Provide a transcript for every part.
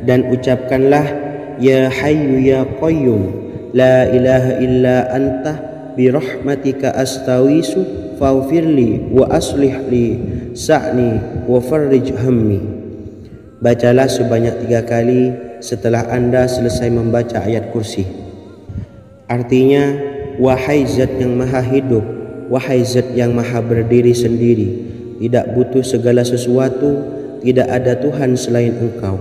dan ucapkanlah ya hayyu ya qayyum la ilaha illa anta birahmatika astawisu faghfirli wa aslih li sa'ni wa farrij hammi. Bacalah sebanyak 3 kali setelah Anda selesai membaca ayat kursi. Artinya, wahai zat yang maha hidup, wahai zat yang maha berdiri sendiri, tidak butuh segala sesuatu, tidak ada Tuhan selain Engkau.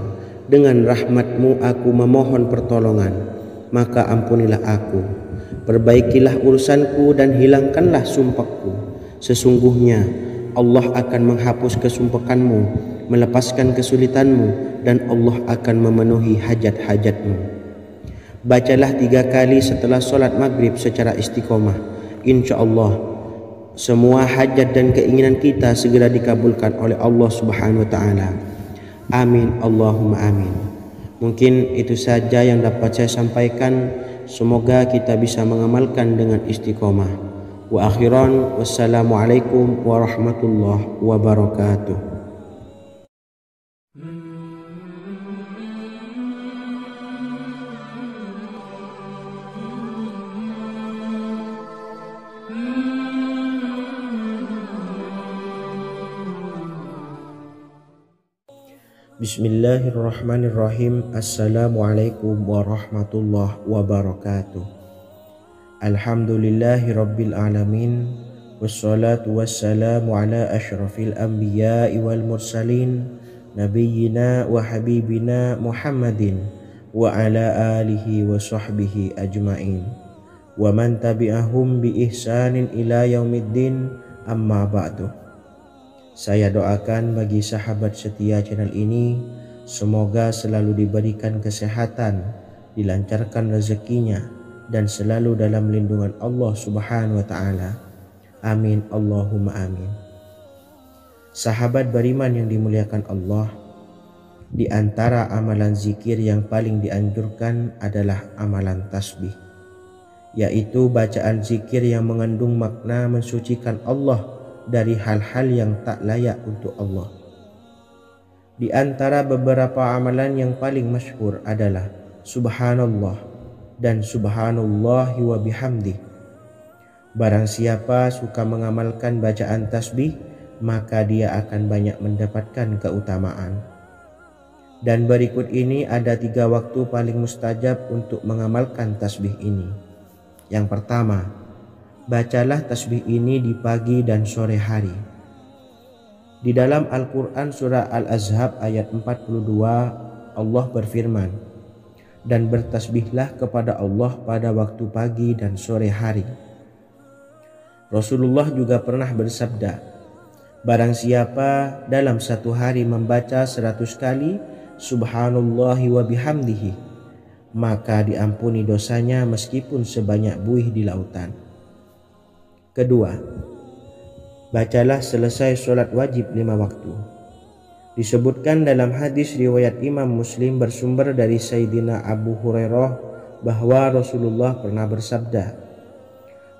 Dengan rahmat-Mu aku memohon pertolongan, maka ampunilah aku. Perbaikilah urusanku dan hilangkanlah sumpahku. Sesungguhnya Allah akan menghapus kesumpahanmu, melepaskan kesulitanmu, dan Allah akan memenuhi hajat-hajatmu. Bacalah 3 kali setelah solat maghrib secara istiqomah. Insya Allah semua hajat dan keinginan kita segera dikabulkan oleh Allah Subhanahu wa Ta'ala. Amin Allahumma amin. Mungkin itu saja yang dapat saya sampaikan. Semoga kita bisa mengamalkan dengan istiqomah. Wa akhiran, wassalamualaikum warahmatullahi wabarakatuh. Bismillahirrahmanirrahim. Assalamualaikum warahmatullahi wabarakatuh. Alhamdulillahi rabbil alamin. Wassalatu wassalamu ala ashrafil anbiya'i wal mursalin, nabiyyina wa habibina Muhammadin wa ala alihi wa sahbihi ajma'in, wa man tabi'ahum bi ihsanin ila yaumiddin, amma ba'du. Saya doakan bagi sahabat setia channel ini, semoga selalu diberikan kesehatan, dilancarkan rezekinya, dan selalu dalam lindungan Allah Subhanahu wa Ta'ala. Amin Allahumma amin. Sahabat beriman yang dimuliakan Allah, di antara amalan zikir yang paling dianjurkan adalah amalan tasbih, yaitu bacaan zikir yang mengandung makna mensucikan Allah dari hal-hal yang tak layak untuk Allah. Di antara beberapa amalan yang paling masyhur adalah Subhanallah dan Subhanallahi wa bihamdih. Barang siapa suka mengamalkan bacaan tasbih, maka dia akan banyak mendapatkan keutamaan. Dan berikut ini ada 3 waktu paling mustajab untuk mengamalkan tasbih ini. Yang pertama, bacalah tasbih ini di pagi dan sore hari. Di dalam Al-Quran surah Al-Ahzab ayat 42, Allah berfirman, dan bertasbihlah kepada Allah pada waktu pagi dan sore hari. Rasulullah juga pernah bersabda, barang siapa dalam satu hari membaca 100 kali Subhanallahi wa bihamdihi, maka diampuni dosanya meskipun sebanyak buih di lautan. Kedua, bacalah selesai sholat wajib 5 waktu. Disebutkan dalam hadis riwayat Imam Muslim bersumber dari Sayyidina Abu Hurairah bahwa Rasulullah pernah bersabda,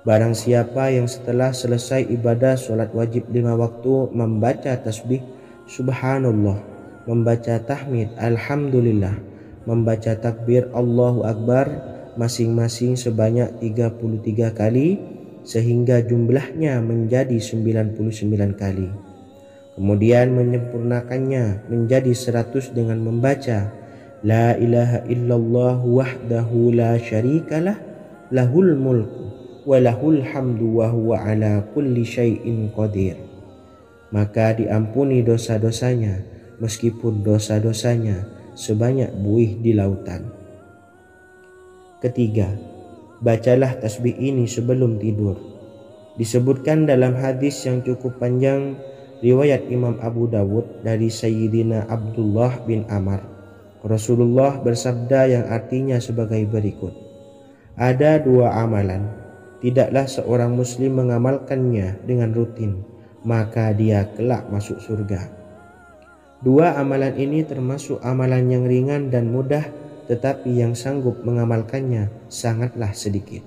barang siapa yang setelah selesai ibadah sholat wajib 5 waktu membaca tasbih Subhanallah, membaca tahmid Alhamdulillah, membaca takbir Allahu Akbar masing-masing sebanyak 33 kali, sehingga jumlahnya menjadi 99 kali. Kemudian menyempurnakannya menjadi 100 dengan membaca La ilaha illallah wahdahu la syarikalah lahul mulku wa lahul hamdu wa huwa ala kulli syai'in qadir. Maka diampuni dosa-dosanya meskipun dosa-dosanya sebanyak buih di lautan. Ketiga, bacalah tasbih ini sebelum tidur. Disebutkan dalam hadis yang cukup panjang riwayat Imam Abu Dawud dari Sayyidina Abdullah bin Amr, Rasulullah bersabda yang artinya sebagai berikut, ada 2 amalan, tidaklah seorang muslim mengamalkannya dengan rutin, maka dia kelak masuk surga. 2 amalan ini termasuk amalan yang ringan dan mudah, tetapi yang sanggup mengamalkannya sangatlah sedikit.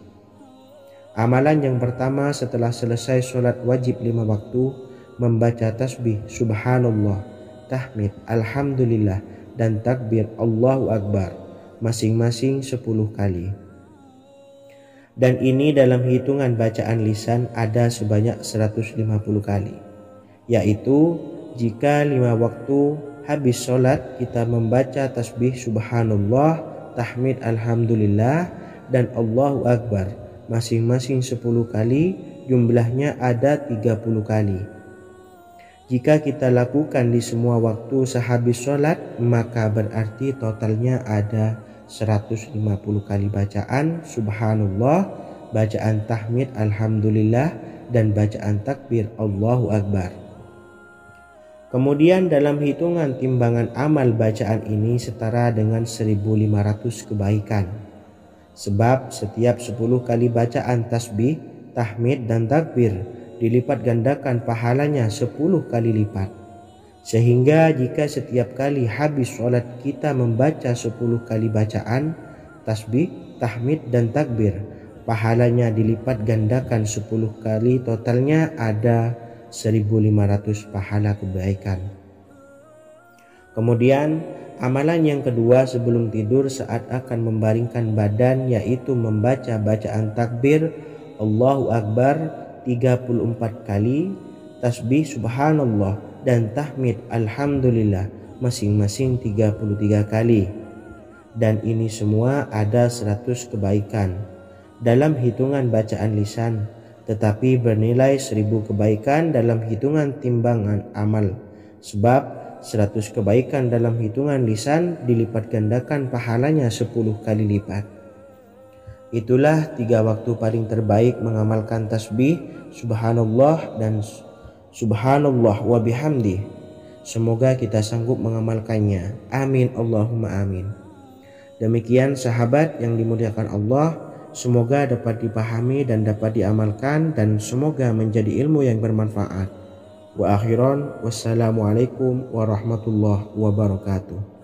Amalan yang pertama setelah selesai sholat wajib 5 waktu, membaca tasbih Subhanallah, tahmid, Alhamdulillah, dan takbir Allahu Akbar masing-masing 10 kali. Dan ini dalam hitungan bacaan lisan ada sebanyak 150 kali, yaitu jika 5 waktu habis sholat kita membaca tasbih subhanallah, tahmid alhamdulillah, dan Allahu Akbar masing-masing 10 kali, jumlahnya ada 30 kali. Jika kita lakukan di semua waktu sehabis sholat, maka berarti totalnya ada 150 kali bacaan subhanallah, bacaan tahmid alhamdulillah, dan bacaan takbir Allahu Akbar. Kemudian dalam hitungan timbangan amal bacaan ini setara dengan 1500 kebaikan. Sebab setiap 10 kali bacaan tasbih, tahmid, dan takbir dilipat gandakan pahalanya 10 kali lipat. Sehingga jika setiap kali habis sholat kita membaca 10 kali bacaan tasbih, tahmid, dan takbir, pahalanya dilipat gandakan 10 kali, totalnya ada 1500 pahala kebaikan. Kemudian amalan yang kedua sebelum tidur saat akan membaringkan badan, yaitu membaca bacaan takbir Allahu Akbar 34 kali, tasbih subhanallah, dan tahmid alhamdulillah masing-masing 33 kali. Dan ini semua ada 100 kebaikan dalam hitungan bacaan lisan, tetapi bernilai 1000 kebaikan dalam hitungan timbangan amal. Sebab 100 kebaikan dalam hitungan lisan dilipat gandakan pahalanya 10 kali lipat. Itulah 3 waktu paling terbaik mengamalkan tasbih subhanallah dan subhanallah wa bihamdi. Semoga kita sanggup mengamalkannya. Amin Allahumma amin. Demikian sahabat yang dimuliakan Allah, semoga dapat dipahami dan dapat diamalkan, dan semoga menjadi ilmu yang bermanfaat. Wa akhiran, wassalamualaikum warahmatullahi wabarakatuh.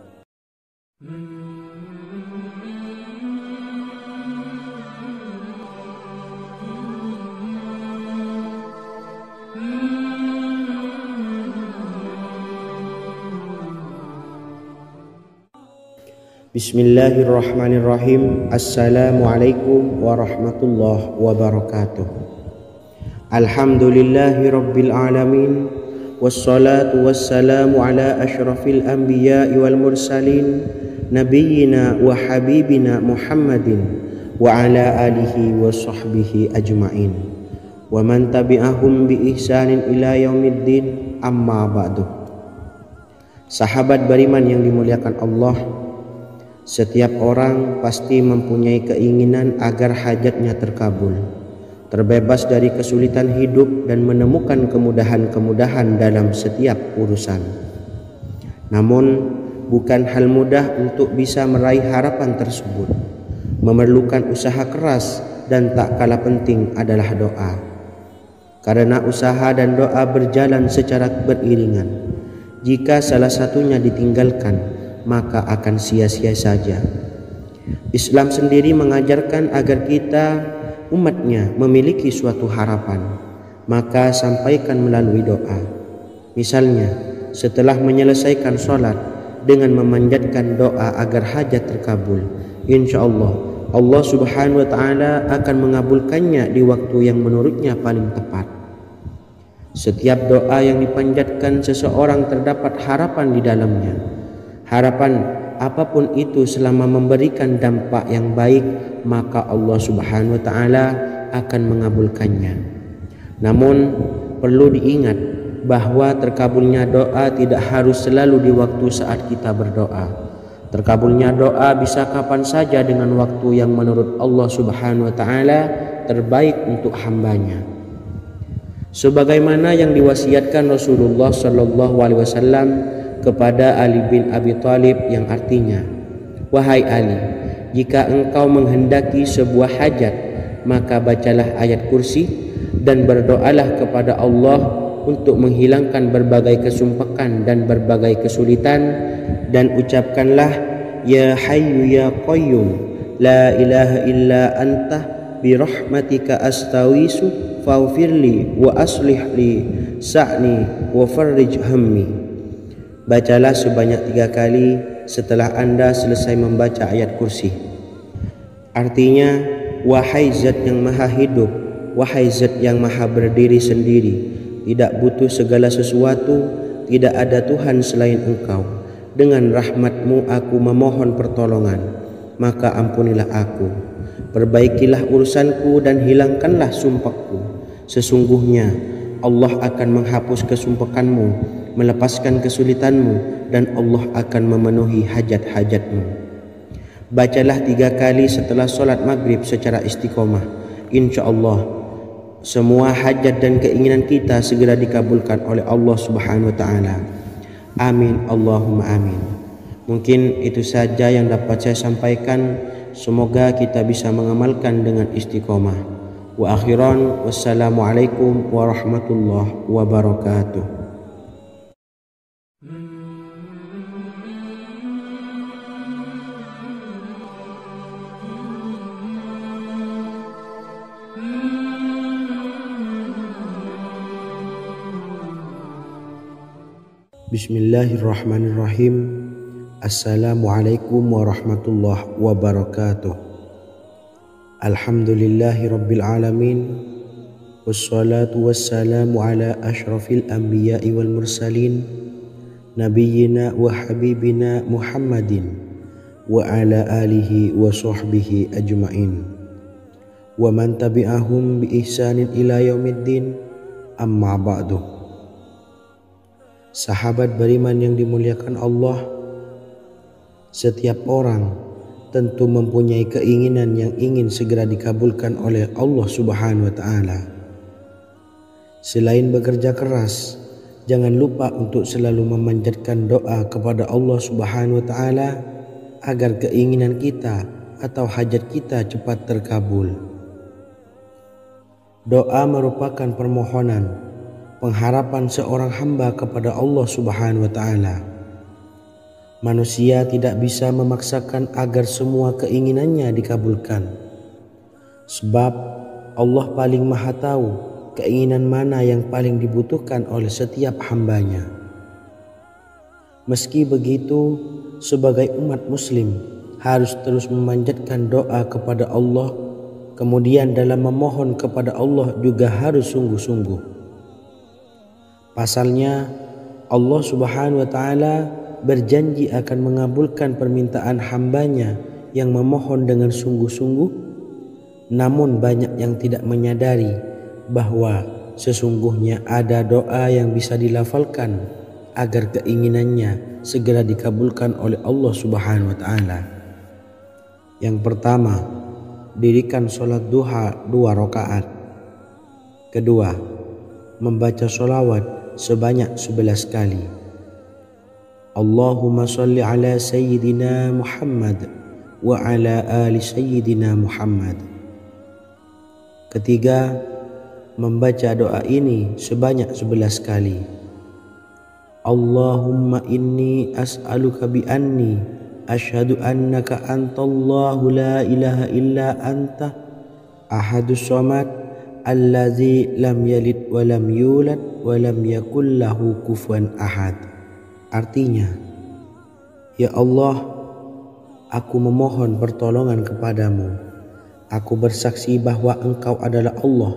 Bismillahirrahmanirrahim. Assalamualaikum warahmatullahi wabarakatuh. Alhamdulillahi rabbil alamin, wassalatu wassalamu ala ashrafil anbiya'i wal mursalin, nabiyyina wa habibina Muhammadin wa ala alihi wa sahbihi ajma'in, wa man tabi'ahum bi ihsanin ila yaumiddin, amma ba'du. Sahabat beriman yang dimuliakan Allah, setiap orang pasti mempunyai keinginan agar hajatnya terkabul, terbebas dari kesulitan hidup, dan menemukan kemudahan-kemudahan dalam setiap urusan. Namun, bukan hal mudah untuk bisa meraih harapan tersebut. Memerlukan usaha keras, dan tak kalah penting adalah doa. Karena usaha dan doa berjalan secara beriringan. Jika salah satunya ditinggalkan, maka akan sia-sia saja. Islam sendiri mengajarkan agar kita umatnya memiliki suatu harapan, maka sampaikan melalui doa. Misalnya, setelah menyelesaikan sholat dengan memanjatkan doa agar hajat terkabul, insya Allah Allah subhanahu wa ta'ala akan mengabulkannya di waktu yang menurutnya paling tepat. Setiap doa yang dipanjatkan seseorang terdapat harapan di dalamnya. Harapan apapun itu selama memberikan dampak yang baik, maka Allah subhanahu wa ta'ala akan mengabulkannya. Namun perlu diingat bahwa terkabulnya doa tidak harus selalu di waktu saat kita berdoa. Terkabulnya doa bisa kapan saja dengan waktu yang menurut Allah subhanahu wa ta'ala terbaik untuk hambanya. Sebagaimana yang diwasiatkan Rasulullah sallallahu alaihi wasallam kepada Ali bin Abi Thalib, yang artinya, wahai Ali, jika engkau menghendaki sebuah hajat, maka bacalah ayat kursi dan berdoalah kepada Allah untuk menghilangkan berbagai kesumpakan dan berbagai kesulitan, dan ucapkanlah, ya hayyu ya qayyum la ilaha illa anta birahmatika astawisu faghfirli wa aslih li sa'ni wa farrij hammi. Bacalah sebanyak 3 kali setelah Anda selesai membaca ayat kursi. Artinya, wahai zat yang maha hidup, wahai zat yang maha berdiri sendiri, tidak butuh segala sesuatu, tidak ada Tuhan selain Engkau. Dengan rahmat-Mu aku memohon pertolongan, maka ampunilah aku. Perbaikilah urusanku dan hilangkanlah sumpahku. Sesungguhnya Allah akan menghapus kesumpahanmu, melepaskan kesulitanmu, dan Allah akan memenuhi hajat-hajatmu. Bacalah 3 kali setelah solat maghrib secara istiqomah. Insya Allah semua hajat dan keinginan kita segera dikabulkan oleh Allah Subhanahu wa Ta'ala. Amin Allahumma amin. Mungkin itu saja yang dapat saya sampaikan. Semoga kita bisa mengamalkan dengan istiqomah. Wa akhiran, wassalamualaikum warahmatullahi wabarakatuh. Bismillahirrahmanirrahim. Assalamualaikum warahmatullahi wabarakatuh. Alhamdulillahi rabbil alamin. Wassalatu wassalamu ala ashrafil anbiya'i wal mursalin, nabiyyina wa habibina Muhammadin wa ala alihi wa sahbihi ajma'in, wa man tabi'ahum bi ihsanin ila yaumiddin, amma ba'du. Sahabat beriman yang dimuliakan Allah, setiap orang tentu mempunyai keinginan yang ingin segera dikabulkan oleh Allah Subhanahu wa Ta'ala. Selain bekerja keras, jangan lupa untuk selalu memanjatkan doa kepada Allah Subhanahu wa Ta'ala agar keinginan kita atau hajat kita cepat terkabul. Doa merupakan permohonan, pengharapan seorang hamba kepada Allah Subhanahu wa Ta'ala. Manusia tidak bisa memaksakan agar semua keinginannya dikabulkan, sebab Allah paling maha tahu keinginan mana yang paling dibutuhkan oleh setiap hambanya. Meski begitu, sebagai umat muslim harus terus memanjatkan doa kepada Allah, kemudian dalam memohon kepada Allah juga harus sungguh-sungguh. Pasalnya, Allah Subhanahu wa Ta'ala berjanji akan mengabulkan permintaan hambanya yang memohon dengan sungguh-sungguh. Namun banyak yang tidak menyadari bahwa sesungguhnya ada doa yang bisa dilafalkan agar keinginannya segera dikabulkan oleh Allah Subhanahu wa Ta'ala. Yang pertama, dirikan sholat duha 2 rakaat. Kedua, membaca sholawat sebanyak 11 kali. Allahumma salli ala Sayyidina Muhammad wa ala ali Sayyidina Muhammad. Ketiga, membaca doa ini sebanyak 11 kali. Allahumma inni as'aluka bi anni asyhadu annaka antallahu la ilaha illa anta ahadus samad allazi lam yalid wa lam yulad wa lam yakul lahu kufuwan ahad. Artinya, ya Allah, aku memohon pertolongan kepadamu. Aku bersaksi bahwa Engkau adalah Allah,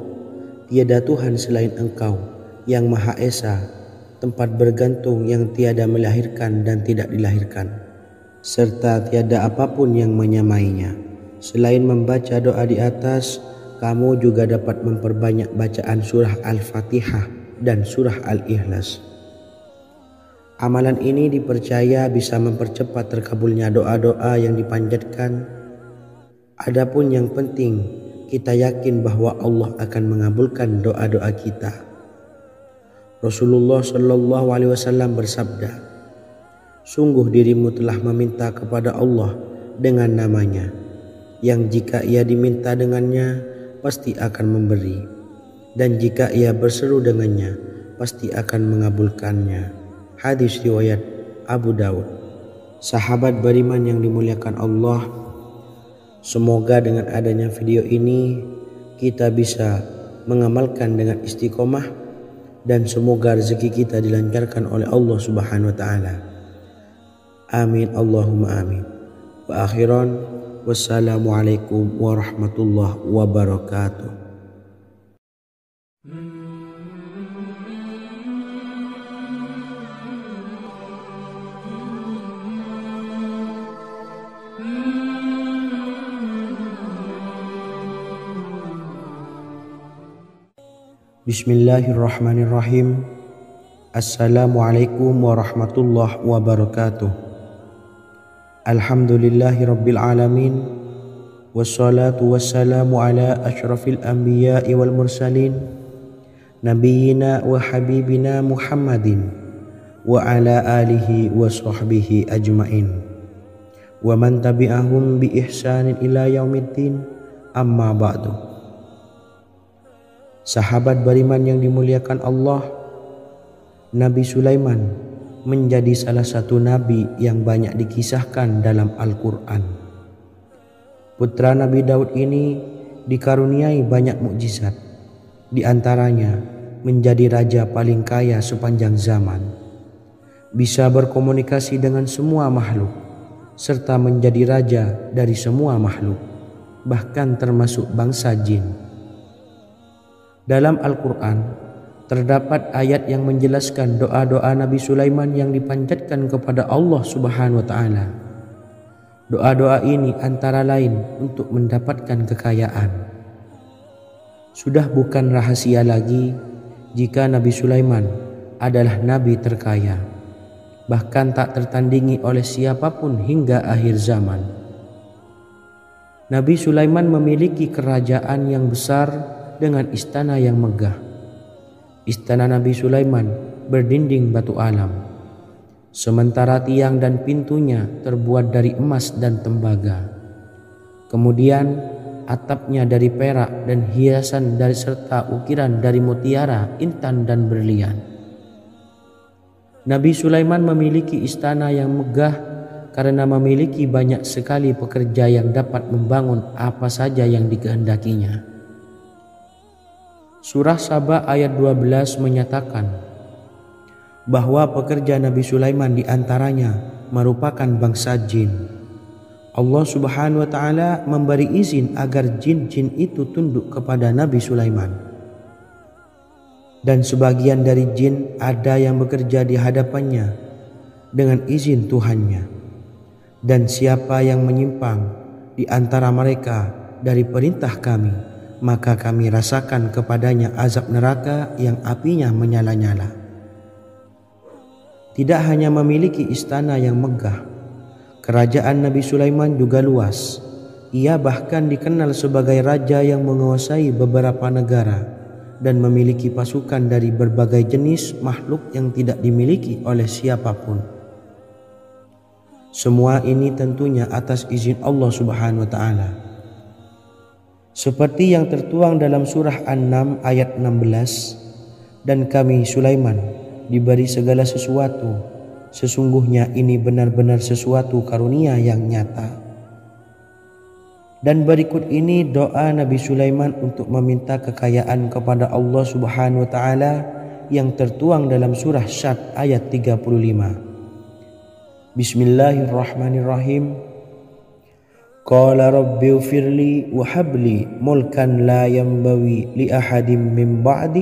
tiada Tuhan selain Engkau, yang Maha Esa, tempat bergantung yang tiada melahirkan dan tidak dilahirkan, serta tiada apapun yang menyamainya. Selain membaca doa di atas, kamu juga dapat memperbanyak bacaan surah Al-Fatihah dan surah Al-Ikhlas. Amalan ini dipercaya bisa mempercepat terkabulnya doa-doa yang dipanjatkan. Adapun yang penting, kita yakin bahwa Allah akan mengabulkan doa-doa kita. Rasulullah Shallallahu Alaihi Wasallam bersabda, sungguh dirimu telah meminta kepada Allah dengan namanya, yang jika ia diminta dengannya, pasti akan memberi, dan jika ia berseru dengannya, pasti akan mengabulkannya. Hadis riwayat Abu Daud. Sahabat beriman yang dimuliakan Allah, semoga dengan adanya video ini kita bisa mengamalkan dengan istiqomah, dan semoga rezeki kita dilancarkan oleh Allah Subhanahu wa Ta'ala. Amin Allahumma amin. Wa akhiran, wassalamualaikum warahmatullahi wabarakatuh. Bismillahirrahmanirrahim. Assalamualaikum warahmatullahi wabarakatuh. Alhamdulillahi rabbil alamin. Wassalatu wassalamu ala ashrafil anbiya'i wal mursalin, nabiyyina wa habibina Muhammadin wa ala alihi wa sahbihi ajmain, wa man tabi'ahum bi ihsanin ila yaumiddin, amma ba'du. Sahabat beriman yang dimuliakan Allah, Nabi Sulaiman menjadi salah satu nabi yang banyak dikisahkan dalam Al-Quran. Putra Nabi Daud ini dikaruniai banyak mukjizat, di antaranya menjadi raja paling kaya sepanjang zaman, bisa berkomunikasi dengan semua makhluk, serta menjadi raja dari semua makhluk, bahkan termasuk bangsa jin. Dalam Al-Quran terdapat ayat yang menjelaskan doa-doa Nabi Sulaiman yang dipanjatkan kepada Allah Subhanahu wa Ta'ala. Doa-doa ini antara lain untuk mendapatkan kekayaan. Sudah bukan rahasia lagi jika Nabi Sulaiman adalah nabi terkaya, bahkan tak tertandingi oleh siapapun hingga akhir zaman. Nabi Sulaiman memiliki kerajaan yang besar dengan istana yang megah. Istana Nabi Sulaiman berdinding batu alam, sementara tiang dan pintunya terbuat dari emas dan tembaga. Kemudian atapnya dari perak dan hiasan dari serta ukiran dari mutiara, intan dan berlian. Nabi Sulaiman memiliki istana yang megah karena memiliki banyak sekali pekerja yang dapat membangun apa saja yang dikehendakinya. Surah Saba ayat 12 menyatakan bahwa pekerja Nabi Sulaiman diantaranya merupakan bangsa jin. Allah Subhanahu wa Ta'ala memberi izin agar jin-jin itu tunduk kepada Nabi Sulaiman. Dan sebagian dari jin ada yang bekerja di hadapannya dengan izin Tuhannya. Dan siapa yang menyimpang di antara mereka dari perintah kami, maka kami rasakan kepadanya azab neraka yang apinya menyala-nyala. Tidak hanya memiliki istana yang megah, kerajaan Nabi Sulaiman juga luas. Ia bahkan dikenal sebagai raja yang menguasai beberapa negara dan memiliki pasukan dari berbagai jenis makhluk yang tidak dimiliki oleh siapapun. Semua ini tentunya atas izin Allah Subhanahu wa Ta'ala. Seperti yang tertuang dalam surah An-Naml ayat 16, dan kami Sulaiman diberi segala sesuatu, sesungguhnya ini benar-benar sesuatu karunia yang nyata. Dan berikut ini doa Nabi Sulaiman untuk meminta kekayaan kepada Allah Subhanahu wa Ta'ala yang tertuang dalam surah Syad ayat 35. Bismillahirrahmanirrahim. Qala rabbi ufirli wa habli mulkan la yanbawi li ahadim min ba'di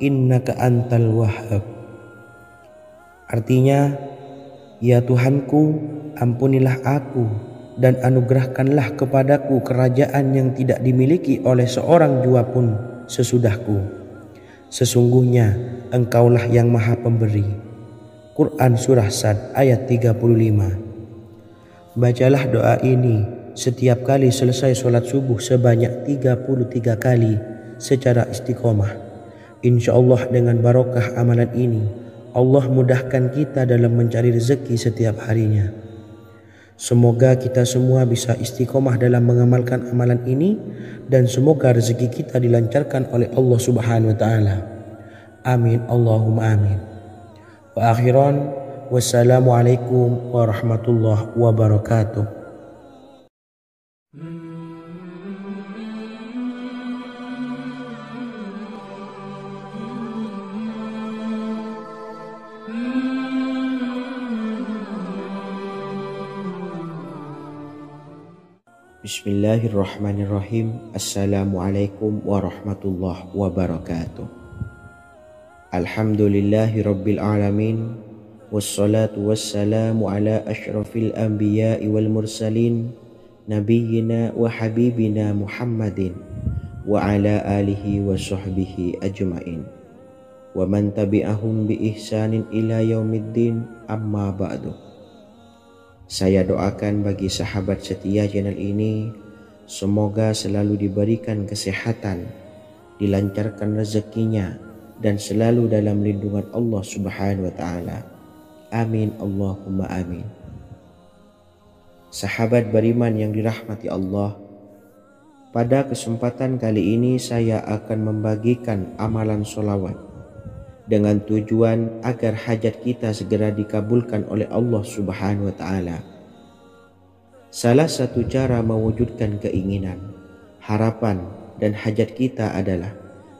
innaka antal wahhab. Artinya, ya Tuhanku, ampunilah aku dan anugerahkanlah kepadaku kerajaan yang tidak dimiliki oleh seorang jua pun sesudahku. Sesungguhnya Engkaulah yang Maha Pemberi. Quran Surah Sad ayat 35. Bacalah doa ini setiap kali selesai sholat subuh sebanyak 33 kali secara istiqomah. Insya Allah dengan barokah amalan ini, Allah mudahkan kita dalam mencari rezeki setiap harinya. Semoga kita semua bisa istiqomah dalam mengamalkan amalan ini, dan semoga rezeki kita dilancarkan oleh Allah Subhanahu wa Ta'ala. Amin Allahumma amin. Wa akhiran, wassalamualaikum warahmatullahi wabarakatuh. Bismillahirrahmanirrahim. Assalamualaikum warahmatullahi wabarakatuh. Alhamdulillahi rabbil alamin. Wassalatu wassalamu ala ashrafil anbiya'i wal mursalin, nabiyyina wa habibina Muhammadin wa ala alihi wa sahbihi ajma'in wa man tabi'ahum bi ihsanin ila yaumiddin, amma ba'du. Saya doakan bagi sahabat setia channel ini, semoga selalu diberikan kesehatan, dilancarkan rezekinya, dan selalu dalam lindungan Allah Subhanahu wa Ta'ala. Amin Allahumma amin. Sahabat beriman yang dirahmati Allah, pada kesempatan kali ini saya akan membagikan amalan sholawat dengan tujuan agar hajat kita segera dikabulkan oleh Allah Subhanahu wa Ta'ala. Salah satu cara mewujudkan keinginan, harapan, dan hajat kita adalah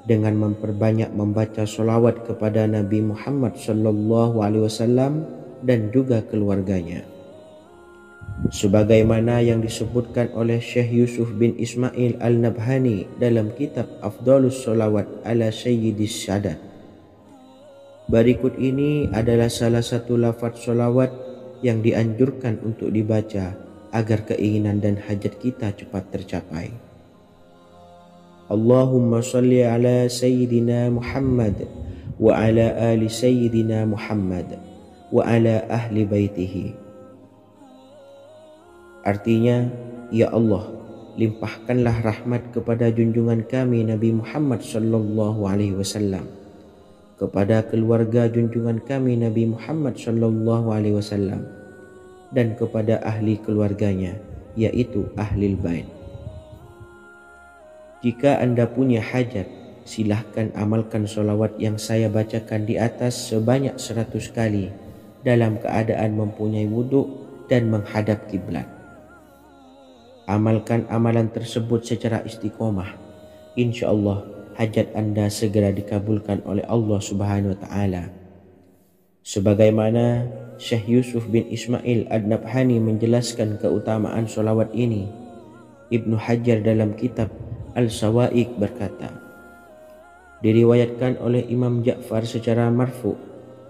dengan memperbanyak membaca sholawat kepada Nabi Muhammad SAW dan juga keluarganya. Sebagaimana yang disebutkan oleh Syekh Yusuf bin Ismail Al-Nabhani dalam kitab Afdhalus Sholawat ala Sayyidis Sadat. Berikut ini adalah salah satu lafaz sholawat yang dianjurkan untuk dibaca agar keinginan dan hajat kita cepat tercapai. Allahumma salli ala Sayyidina Muhammad wa ala ali Sayyidina Muhammad wa ala ahli baitihi. Artinya, ya Allah, limpahkanlah rahmat kepada junjungan kami Nabi Muhammad sallallahu alaihi wasallam, kepada keluarga junjungan kami Nabi Muhammad sallallahu alaihi wasallam, dan kepada ahli keluarganya, yaitu ahlil bait. Jika Anda punya hajat, silahkan amalkan sholawat yang saya bacakan di atas sebanyak 100 kali dalam keadaan mempunyai wudhu dan menghadap kiblat. Amalkan amalan tersebut secara istiqomah. Insya Allah hajat Anda segera dikabulkan oleh Allah Subhanahu wa Ta'ala. Sebagaimana Syekh Yusuf bin Ismail Ad-Nabhani menjelaskan keutamaan sholawat ini, Ibnu Hajar dalam kitab Al-Sawa'iq berkata, diriwayatkan oleh Imam Ja'far secara marfu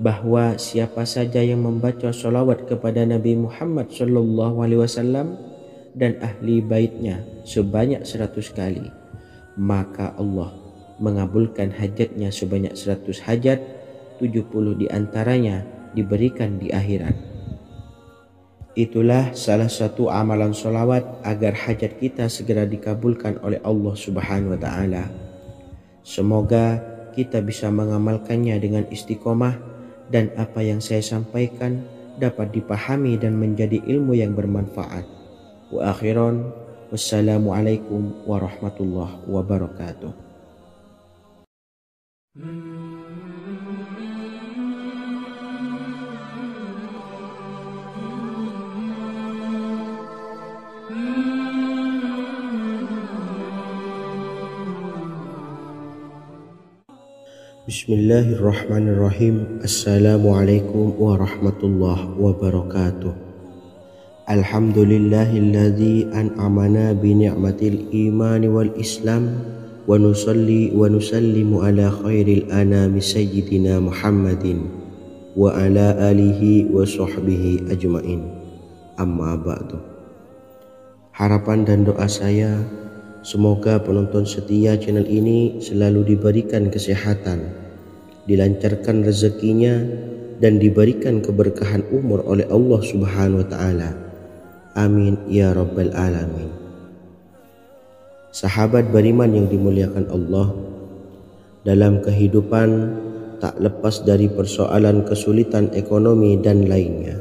bahwa siapa saja yang membaca sholawat kepada Nabi Muhammad SAW dan ahli baitnya sebanyak 100 kali, maka Allah mengabulkan hajatnya sebanyak 100 hajat, 70 diantaranya diberikan di akhirat. Itulah salah satu amalan sholawat agar hajat kita segera dikabulkan oleh Allah Subhanahu wa Ta'ala. Semoga kita bisa mengamalkannya dengan istiqomah dan apa yang saya sampaikan dapat dipahami dan menjadi ilmu yang bermanfaat. Wa akhiran, wassalamualaikum warahmatullahi wabarakatuh. Bismillahirrahmanirrahim. Assalamualaikum warahmatullahi wabarakatuh. Alhamdulillahilladzi an'amana bi ni'matil imani wal islam wa nusalli wa nusallimu ala khairil anami sayyidina Muhammadin wa ala alihi wa sahbihi ajma'in, amma ba'du. Harapan dan doa saya, semoga penonton setia channel ini selalu diberikan kesehatan, dilancarkan rezekinya, dan diberikan keberkahan umur oleh Allah Subhanahu wa Ta'ala. Amin ya rabbal alamin. Sahabat beriman yang dimuliakan Allah, dalam kehidupan tak lepas dari persoalan kesulitan ekonomi dan lainnya.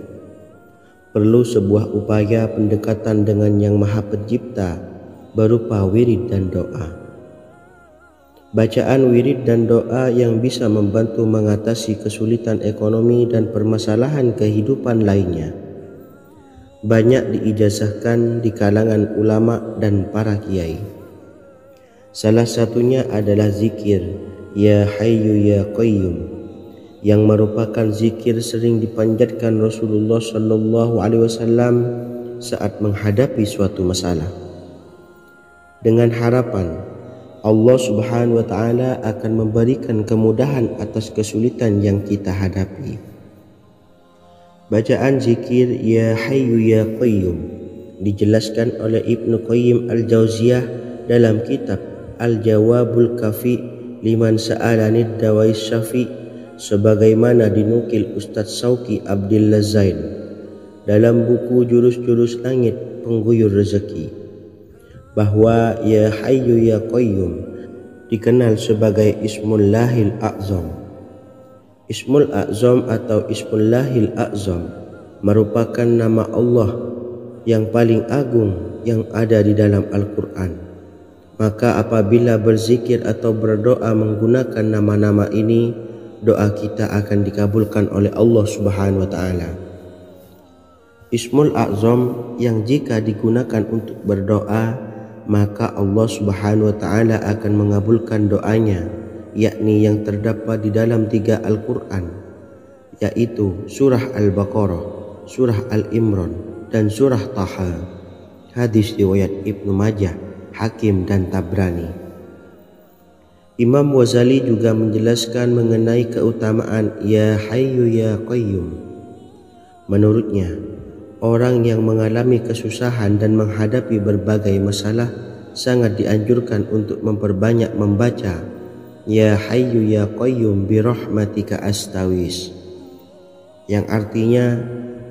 Perlu sebuah upaya pendekatan dengan Yang Maha Pencipta berupa wirid dan doa. Bacaan wirid dan doa yang bisa membantu mengatasi kesulitan ekonomi dan permasalahan kehidupan lainnya banyak diijazahkan di kalangan ulama dan para kiai. Salah satunya adalah zikir Ya Hayyu Ya Qayyum, yang merupakan zikir sering dipanjatkan Rasulullah SAW saat menghadapi suatu masalah. dengan harapan Allah Subhanahu wa Ta'ala akan memberikan kemudahan atas kesulitan yang kita hadapi. Bacaan zikir Ya Hayyu Ya Qayyum dijelaskan oleh Ibnu Qayyim Al-Jauziyah dalam kitab Al-Jawabul Kafi liman sa'alanid dawais syafi, sebagaimana dinukil Ustadz Sauki Abdillah Zain dalam buku Jurus-Jurus Langit Pengguyur Rezeki, bahwa Ya Hayyu Ya Qayyum dikenal sebagai Ismullahil A'zam. Ismul A'zam atau Ismullahil A'zam merupakan nama Allah yang paling agung yang ada di dalam Al-Quran. Maka apabila berzikir atau berdoa menggunakan nama-nama ini, doa kita akan dikabulkan oleh Allah Subhanahu wa Ta'ala. Ismul A'zam yang jika digunakan untuk berdoa, maka Allah Subhanahu wa Ta'ala akan mengabulkan doanya, yakni yang terdapat di dalam 3 Al-Quran, yaitu surah Al-Baqarah, surah Al-Imran, dan surah Taha. Hadis riwayat Ibnu Majah, Hakim, dan Tabrani. Imam Ghazali juga menjelaskan mengenai keutamaan Ya Hayyu Ya Qayyum. Menurutnya, orang yang mengalami kesusahan dan menghadapi berbagai masalah sangat dianjurkan untuk memperbanyak membaca Ya Hayyu Ya Qayyum bi rahmatika astawis, yang artinya,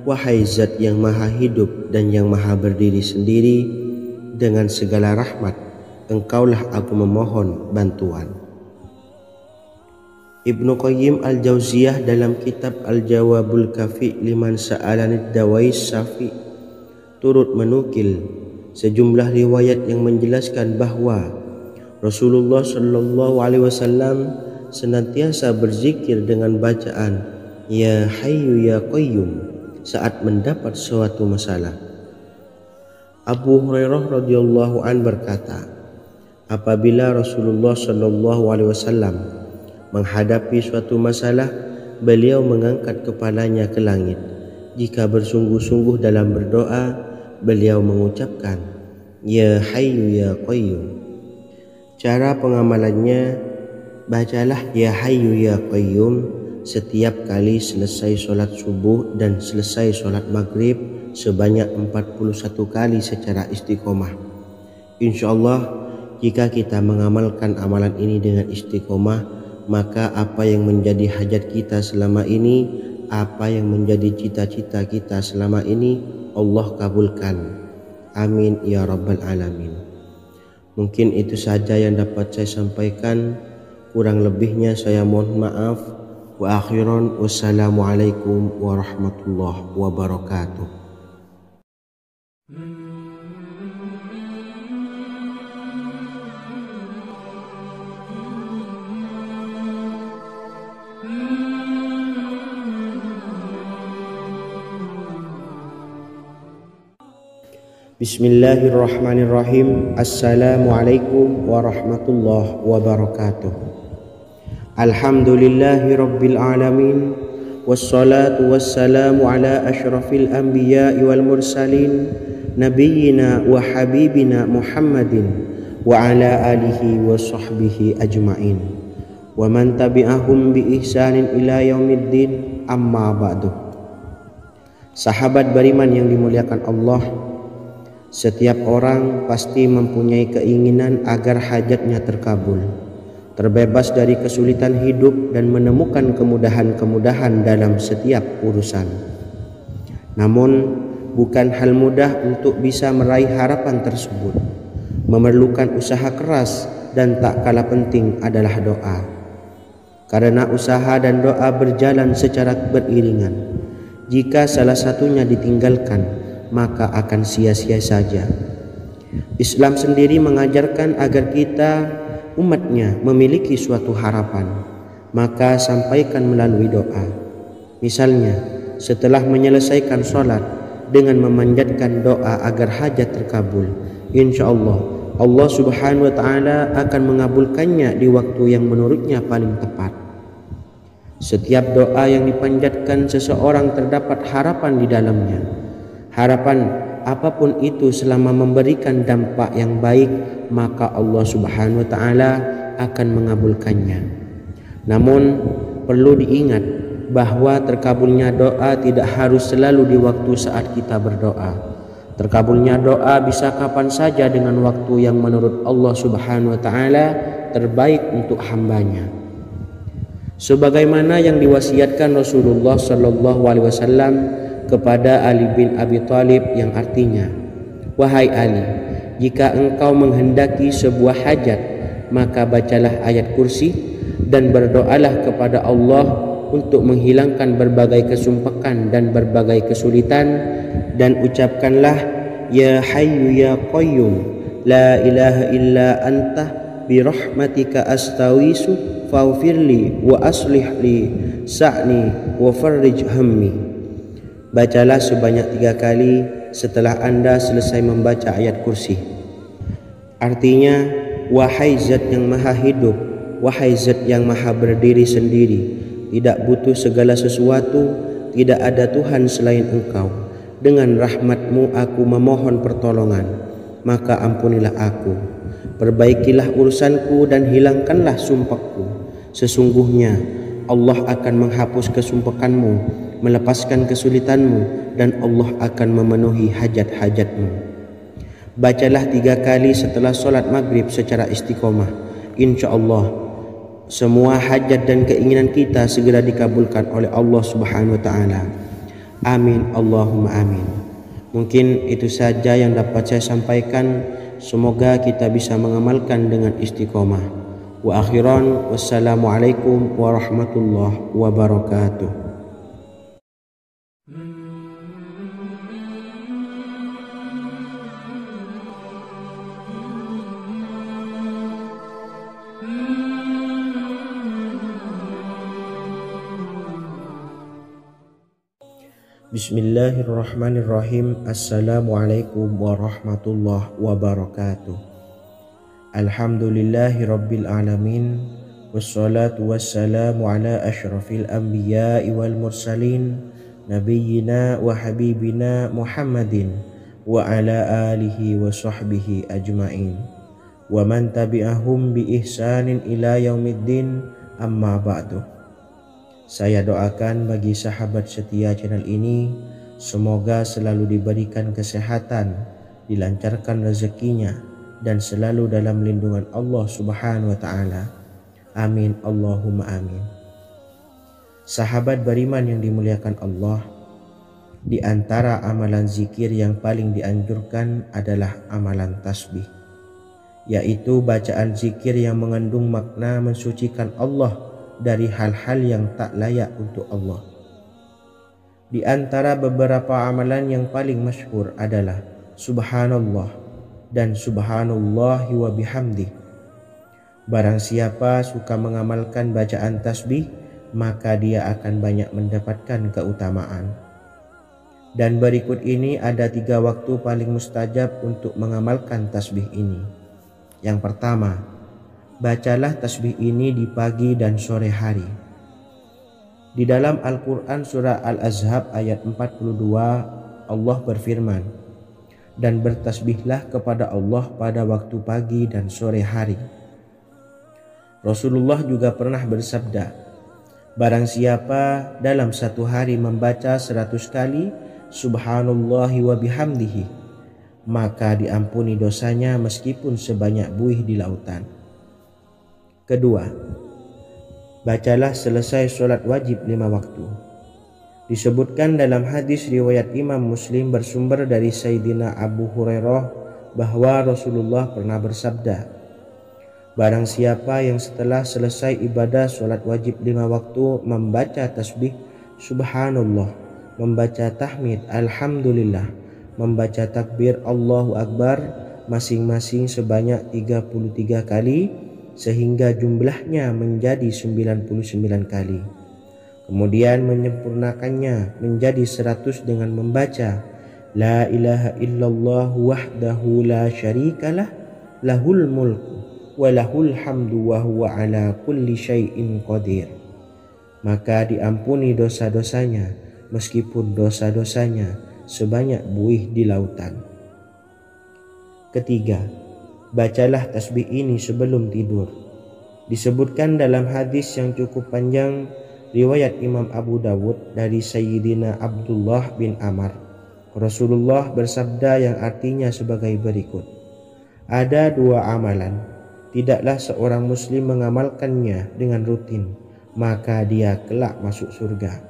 wahai zat yang maha hidup dan yang maha berdiri sendiri, dengan segala rahmat engkaulah aku memohon bantuan. Ibnu Qayyim Al-Jauziyah dalam kitab Al-Jawabul Kafi liman sa'alanid dawais syafi turut menukil sejumlah riwayat yang menjelaskan bahwa Rasulullah Shallallahu Alaihi Wasallam senantiasa berzikir dengan bacaan Ya Hayyu Ya Qayyum saat mendapat suatu masalah. Abu Hurairah radhiyallahu an berkata, apabila Rasulullah Shallallahu Alaihi Wasallam menghadapi suatu masalah, beliau mengangkat kepalanya ke langit. Jika bersungguh-sungguh dalam berdoa, beliau mengucapkan Ya Hayyu Ya Qayyum. Cara pengamalannya, bacalah Ya Hayyu Ya Qayyum setiap kali selesai sholat subuh dan selesai sholat maghrib sebanyak 41 kali secara istiqomah. Insyaallah, jika kita mengamalkan amalan ini dengan istiqomah, maka apa yang menjadi hajat kita selama ini, apa yang menjadi cita-cita kita selama ini, Allah kabulkan. Amin ya rabbal alamin. Mungkin itu saja yang dapat saya sampaikan. Kurang lebihnya saya mohon maaf. Wa akhiran, wassalamualaikum warahmatullahi wabarakatuh. Bismillahirrahmanirrahim. Assalamualaikum warahmatullahi wabarakatuh. Alhamdulillahi rabbil alamin, wassalatu wassalamu ala ashrafil anbiya'i wal mursalin, nabiyyina wa habibina Muhammadin wa ala alihi wa sahbihi ajma'in, wa man tabi'ahum bi ihsanin ila yaumiddin, amma ba'du. Sahabat beriman yang dimuliakan Allah, setiap orang pasti mempunyai keinginan agar hajatnya terkabul, terbebas dari kesulitan hidup dan menemukan kemudahan-kemudahan dalam setiap urusan. Namun, bukan hal mudah untuk bisa meraih harapan tersebut. Memerlukan usaha keras dan tak kalah penting adalah doa. Karena usaha dan doa berjalan secara beriringan. Jika salah satunya ditinggalkan, maka akan sia-sia saja. Islam sendiri mengajarkan agar kita umatnya memiliki suatu harapan, maka sampaikan melalui doa. Misalnya, setelah menyelesaikan sholat dengan memanjatkan doa agar hajat terkabul, insya Allah Allah Subhanahu wa Ta'ala akan mengabulkannya di waktu yang menurutnya paling tepat. Setiap doa yang dipanjatkan seseorang terdapat harapan di dalamnya. Harapan apapun itu selama memberikan dampak yang baik, maka Allah Subhanahu wa taala akan mengabulkannya. Namun perlu diingat bahwa terkabulnya doa tidak harus selalu di waktu saat kita berdoa. Terkabulnya doa bisa kapan saja dengan waktu yang menurut Allah Subhanahu wa taala terbaik untuk hambanya. Sebagaimana yang diwasiatkan Rasulullah sallallahu alaihi wasallam kepada Ali bin Abi Thalib, yang artinya, "Wahai Ali, jika engkau menghendaki sebuah hajat, maka bacalah ayat kursi dan berdoalah kepada Allah untuk menghilangkan berbagai kesumpakan dan berbagai kesulitan, dan ucapkanlah, Ya Hayyu Ya Qayyum, La ilaha illa anta birahmatika astawisu faghfirli wa aslih li sa'ni wa farrij hammi." Bacalah sebanyak 3 kali setelah Anda selesai membaca ayat kursi. Artinya, wahai zat yang maha hidup, wahai zat yang maha berdiri sendiri, tidak butuh segala sesuatu, tidak ada Tuhan selain Engkau. Dengan rahmat-Mu aku memohon pertolongan, maka ampunilah aku. Perbaikilah urusanku dan hilangkanlah sumpahku. Sesungguhnya Allah akan menghapus kesumpakanmu, melepaskan kesulitanmu, dan Allah akan memenuhi hajat-hajatmu. Bacalah 3 kali setelah sholat maghrib secara istiqomah. Insya Allah semua hajat dan keinginan kita segera dikabulkan oleh Allah Subhanahu wa taala. Amin Allahumma amin. Mungkin itu saja yang dapat saya sampaikan. Semoga kita bisa mengamalkan dengan istiqomah. Wa akhiran, wassalamualaikum warahmatullahi wabarakatuh. Bismillahirrahmanirrahim. Assalamualaikum warahmatullahi wabarakatuh. Alhamdulillahi rabbil alamin, wassalatu wassalamu ala ashrafil anbiya'i wal mursalin, nabiyyina wa habibina Muhammadin wa ala alihi wa sahbihi ajma'in, wa man tabi'ahum bi ihsanin ila yaumiddin, amma ba'du. Saya doakan bagi sahabat setia channel ini, semoga selalu diberikan kesehatan, dilancarkan rezekinya, dan selalu dalam lindungan Allah Subhanahu wa taala. Amin Allahumma amin. Sahabat beriman yang dimuliakan Allah, di antara amalan zikir yang paling dianjurkan adalah amalan tasbih, yaitu bacaan zikir yang mengandung makna mensucikan Allah dari hal-hal yang tak layak untuk Allah. Di antara beberapa amalan yang paling masyhur adalah Subhanallah dan Subhanallahi wa bihamdih. Barang siapa suka mengamalkan bacaan tasbih, maka dia akan banyak mendapatkan keutamaan. Dan berikut ini ada 3 waktu paling mustajab untuk mengamalkan tasbih ini. Yang pertama, bacalah tasbih ini di pagi dan sore hari. Di dalam Al-Quran surah Al-Ahzab ayat 42, Allah berfirman, "Dan bertasbihlah kepada Allah pada waktu pagi dan sore hari." Rasulullah juga pernah bersabda, "Barang siapa dalam satu hari membaca 100 kali Subhanallahi wa bihamdihi, maka diampuni dosanya meskipun sebanyak buih di lautan." Kedua, bacalah selesai sholat wajib 5 waktu. Disebutkan dalam hadis riwayat Imam Muslim bersumber dari Sayyidina Abu Hurairah bahwa Rasulullah pernah bersabda, "Barang siapa yang setelah selesai ibadah sholat wajib 5 waktu membaca tasbih Subhanallah, membaca tahmid Alhamdulillah, membaca takbir Allahu Akbar masing-masing sebanyak 33 kali, sehingga jumlahnya menjadi 99 kali. Kemudian menyempurnakannya menjadi 100 dengan membaca La ilaha illallah wahdahu la syarikalah, lahul mulku wa lahul hamdu wa huwa ala kulli syai'in qadir. Maka diampuni dosa-dosanya meskipun dosa-dosanya sebanyak buih di lautan. Ketiga, bacalah tasbih ini sebelum tidur. Disebutkan dalam hadis yang cukup panjang riwayat Imam Abu Dawud dari Sayyidina Abdullah bin Amr, Rasulullah bersabda yang artinya sebagai berikut: ada dua amalan, tidaklah seorang muslim mengamalkannya dengan rutin, maka dia kelak masuk surga.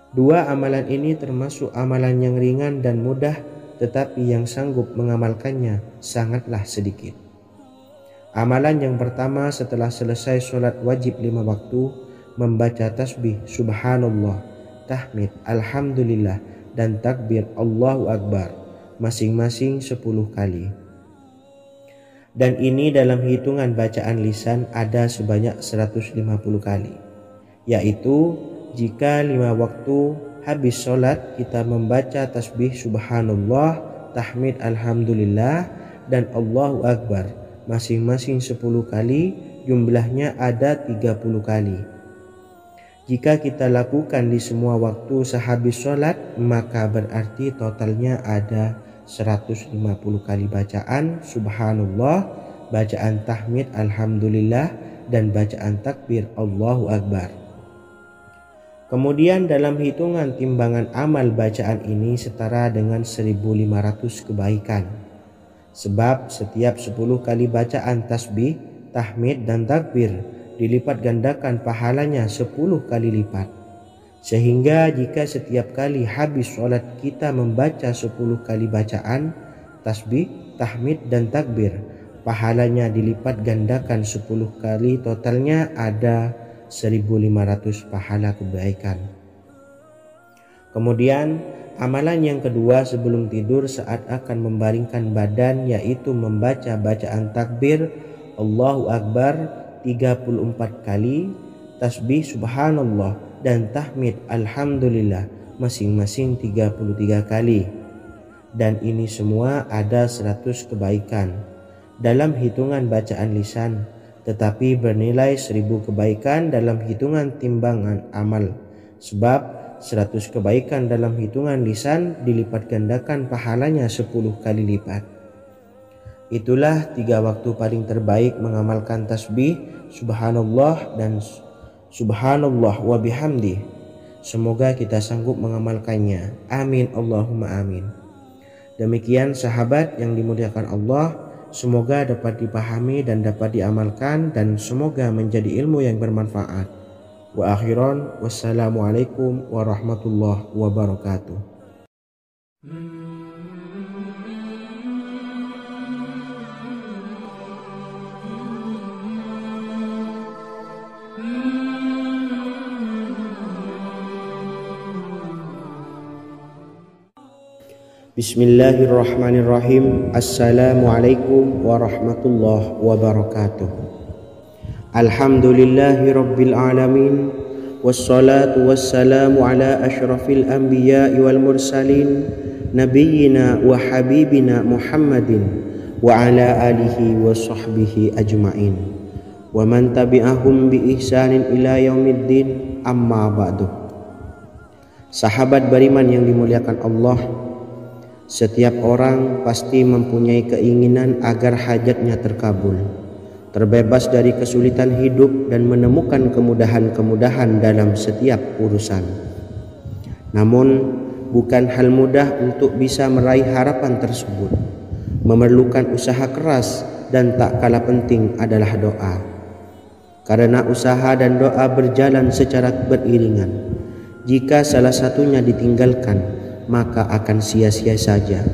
Dua amalan ini termasuk amalan yang ringan dan mudah, tetapi yang sanggup mengamalkannya sangatlah sedikit. Amalan yang pertama setelah selesai sholat wajib 5 waktu, membaca tasbih subhanallah, tahmid, alhamdulillah, dan takbir Allahu Akbar masing-masing 10 kali. Dan ini dalam hitungan bacaan lisan ada sebanyak 150 kali, yaitu jika 5 waktu habis sholat kita membaca tasbih subhanallah, tahmid, alhamdulillah, dan Allahu Akbar masing-masing 10 kali, jumlahnya ada 30 kali. Jika kita lakukan di semua waktu sehabis sholat, maka berarti totalnya ada 150 kali bacaan subhanallah, bacaan tahmid alhamdulillah, dan bacaan takbir Allahu Akbar. Kemudian dalam hitungan timbangan amal bacaan ini setara dengan 1500 kebaikan. Sebab setiap 10 kali bacaan tasbih, tahmid, dan takbir dilipat gandakan pahalanya 10 kali lipat. Sehingga jika setiap kali habis sholat kita membaca 10 kali bacaan tasbih, tahmid, dan takbir, pahalanya dilipat gandakan 10 kali, totalnya ada 1500 pahala kebaikan. Kemudian amalan yang kedua sebelum tidur saat akan membaringkan badan, yaitu membaca bacaan takbir Allahu Akbar 34 kali, tasbih subhanallah, dan tahmid alhamdulillah masing-masing 33 kali. Dan ini semua ada 100 kebaikan dalam hitungan bacaan lisan, tetapi bernilai 1000 kebaikan dalam hitungan timbangan amal. Sebab 100 kebaikan dalam hitungan lisan dilipat gandakan pahalanya 10 kali lipat. Itulah 3 waktu paling terbaik mengamalkan tasbih subhanallah dan subhanallah wa bihamdi. Semoga kita sanggup mengamalkannya. Amin Allahumma amin. Demikian sahabat yang dimuliakan Allah, semoga dapat dipahami dan dapat diamalkan, dan semoga menjadi ilmu yang bermanfaat. Wa akhiran, wassalamualaikum warahmatullahi wabarakatuh. Bismillahirrahmanirrahim. Assalamualaikum warahmatullahi wabarakatuh. Alhamdulillahi rabbil alamin, wassalatu wassalamu ala ashrafil anbiya'i wal mursalin, nabiyyina wa habibina Muhammadin wa ala alihi wa sahbihi ajma'in, wa man tabi'ahum bi ihsanin ila yaumiddin, amma ba'du. Sahabat beriman yang dimuliakan Allah, setiap orang pasti mempunyai keinginan agar hajatnya terkabul, terbebas dari kesulitan hidup, dan menemukan kemudahan-kemudahan dalam setiap urusan. Namun, bukan hal mudah untuk bisa meraih harapan tersebut. Memerlukan usaha keras, dan tak kalah penting adalah doa. Karena usaha dan doa berjalan secara beriringan. Jika salah satunya ditinggalkan, maka akan sia-sia saja.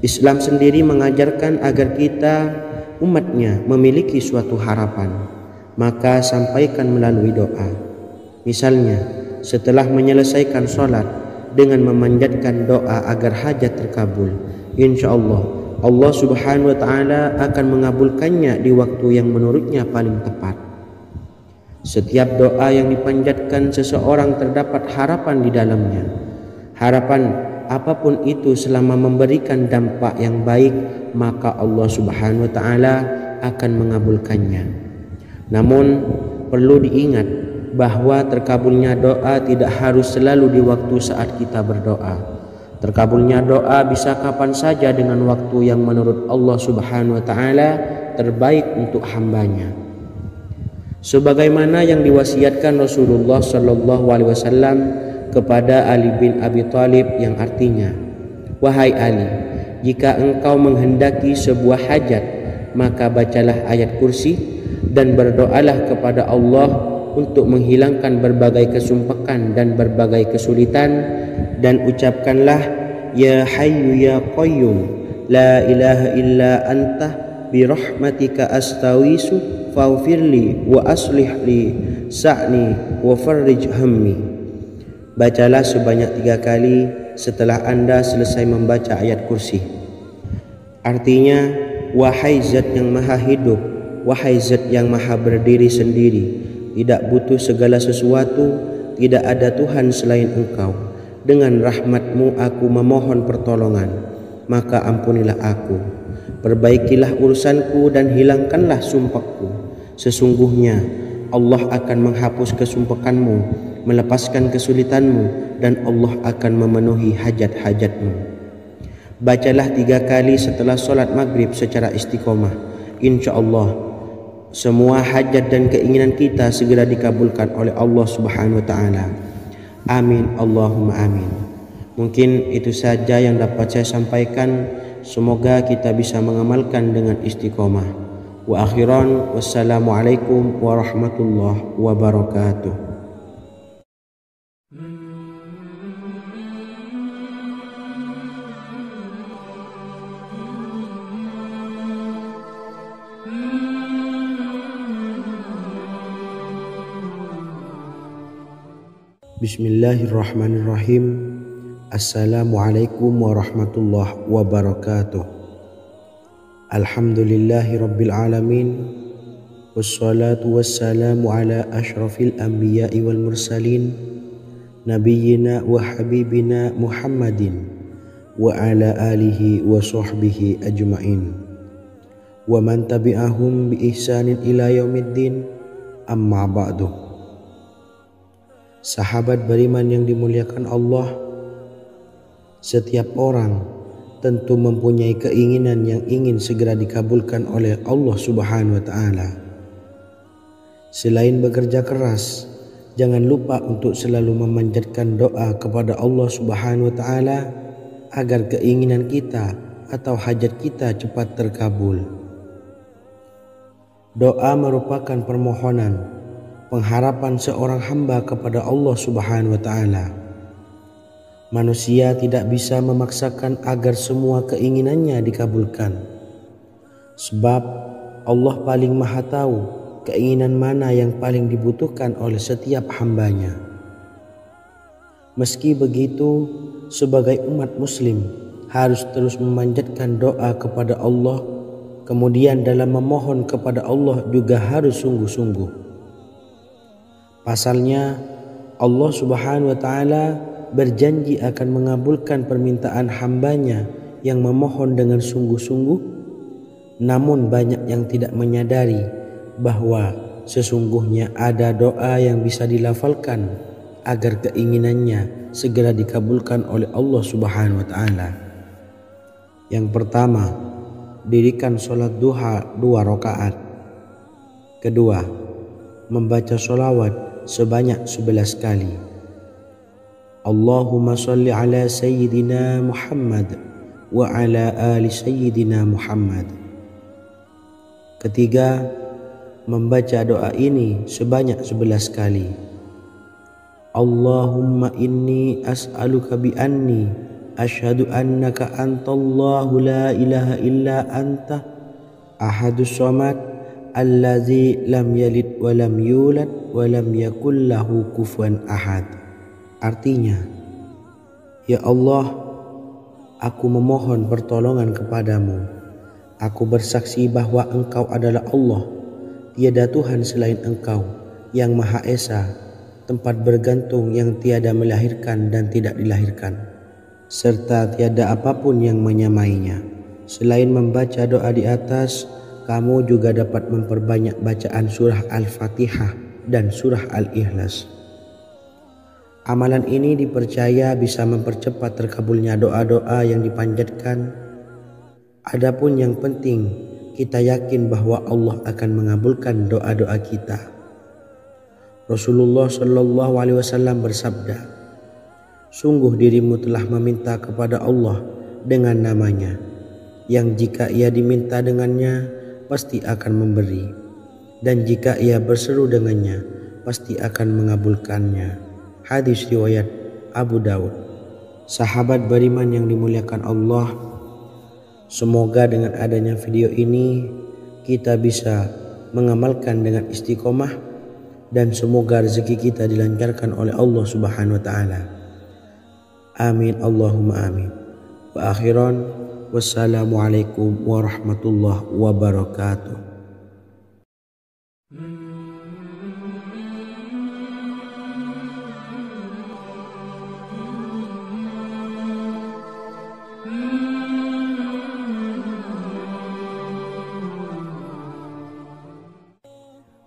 Islam sendiri mengajarkan agar kita umatnya memiliki suatu harapan, maka sampaikan melalui doa. Misalnya, setelah menyelesaikan sholat dengan memanjatkan doa agar hajat terkabul, insya Allah Allah subhanahu wa ta'ala akan mengabulkannya di waktu yang menurutnya paling tepat. Setiap doa yang dipanjatkan seseorang terdapat harapan di dalamnya. Harapan apapun itu selama memberikan dampak yang baik, maka Allah subhanahu wa ta'ala akan mengabulkannya. Namun perlu diingat bahwa terkabulnya doa tidak harus selalu di waktu saat kita berdoa. Terkabulnya doa bisa kapan saja dengan waktu yang menurut Allah Subhanahu wa taala terbaik untuk hambanya. Sebagaimana yang diwasiatkan Rasulullah sallallahu alaihi wasallam kepada Ali bin Abi Thalib, yang artinya, "Wahai Ali, jika engkau menghendaki sebuah hajat, maka bacalah ayat kursi dan berdoalah kepada Allah untuk menghilangkan berbagai kesumpakan dan berbagai kesulitan, dan ucapkanlah, Ya Hayyu Ya Qayyum, La ilaha illa anta birahmatika astawisu faghfirli wa aslih li sa'ni wa farrij hammi." Bacalah sebanyak 3 kali setelah Anda selesai membaca ayat kursi. Artinya, wahai zat yang maha hidup, wahai zat yang maha berdiri sendiri, tidak butuh segala sesuatu, tidak ada Tuhan selain Engkau. Dengan rahmat-Mu aku memohon pertolongan, maka ampunilah aku. Perbaikilah urusanku dan hilangkanlah sumpahku. Sesungguhnya Allah akan menghapus kesumpakanmu, melepaskan kesulitanmu, dan Allah akan memenuhi hajat-hajatmu. Bacalah 3 kali setelah solat maghrib secara istiqomah. Insya Allah semua hajat dan keinginan kita segera dikabulkan oleh Allah Subhanahu wa taala. Amin Allahumma amin. Mungkin itu saja yang dapat saya sampaikan. Semoga kita bisa mengamalkan dengan istiqomah. Wa akhiran, wassalamualaikum warahmatullahi wabarakatuh. Bismillahirrahmanirrahim. Assalamualaikum warahmatullahi wabarakatuh. Alhamdulillahi rabbil alamin. Wassalatu wassalamu ala ashrafil anbiya'i wal mursalin, nabiyyina wa habibina Muhammadin wa ala alihi wa sahbihi ajma'in wa man tabi'ahum bi ihsanin ila yaumiddin, amma ba'du. Sahabat beriman yang dimuliakan Allah, setiap orang tentu mempunyai keinginan yang ingin segera dikabulkan oleh Allah Subhanahu wa taala. Selain bekerja keras, jangan lupa untuk selalu memanjatkan doa kepada Allah Subhanahu wa taala agar keinginan kita atau hajat kita cepat terkabul. Doa merupakan permohonan, pengharapan seorang hamba kepada Allah Subhanahu wa taala. Manusia tidak bisa memaksakan agar semua keinginannya dikabulkan, sebab Allah paling maha tahu keinginan mana yang paling dibutuhkan oleh setiap hambanya. Meski begitu, sebagai umat muslim harus terus memanjatkan doa kepada Allah, kemudian dalam memohon kepada Allah juga harus sungguh-sungguh. Pasalnya, Allah Subhanahu wa taala berjanji akan mengabulkan permintaan hambanya yang memohon dengan sungguh-sungguh. Namun banyak yang tidak menyadari bahwa sesungguhnya ada doa yang bisa dilafalkan agar keinginannya segera dikabulkan oleh Allah Subhanahu wa taala. Yang pertama, dirikan sholat duha 2 rakaat. Kedua, membaca sholawat sebanyak 11 kali. Allahumma sholli ala sayyidina Muhammad wa ala ali sayyidina Muhammad. Ketiga, membaca doa ini sebanyak 11 kali. Allahumma inni as'aluka bi anni asyhadu annaka antallahu la ilaha illa anta ahadus samad allazi lam yalid wa lam yulad wa lam yakul lahu kufuwan ahad. Artinya, ya Allah, aku memohon pertolongan kepadamu. Aku bersaksi bahwa Engkau adalah Allah, tiada Tuhan selain Engkau, yang Maha Esa, tempat bergantung yang tiada melahirkan dan tidak dilahirkan, serta tiada apapun yang menyamainya. Selain membaca doa di atas, kamu juga dapat memperbanyak bacaan surah Al-Fatihah dan surah Al-Ikhlas. Amalan ini dipercaya bisa mempercepat terkabulnya doa-doa yang dipanjatkan. Adapun yang penting, kita yakin bahwa Allah akan mengabulkan doa-doa kita. Rasulullah Shallallahu Alaihi Wasallam bersabda, "Sungguh dirimu telah meminta kepada Allah dengan namanya, yang jika ia diminta dengannya, pasti akan memberi. Dan jika ia berseru dengannya, pasti akan mengabulkannya." Hadis riwayat Abu Daud. Sahabat beriman yang dimuliakan Allah, semoga dengan adanya video ini kita bisa mengamalkan dengan istiqomah dan semoga rezeki kita dilancarkan oleh Allah Subhanahu wa taala. Amin Allahumma amin. Wa akhiran, wassalamualaikum warahmatullahi wabarakatuh.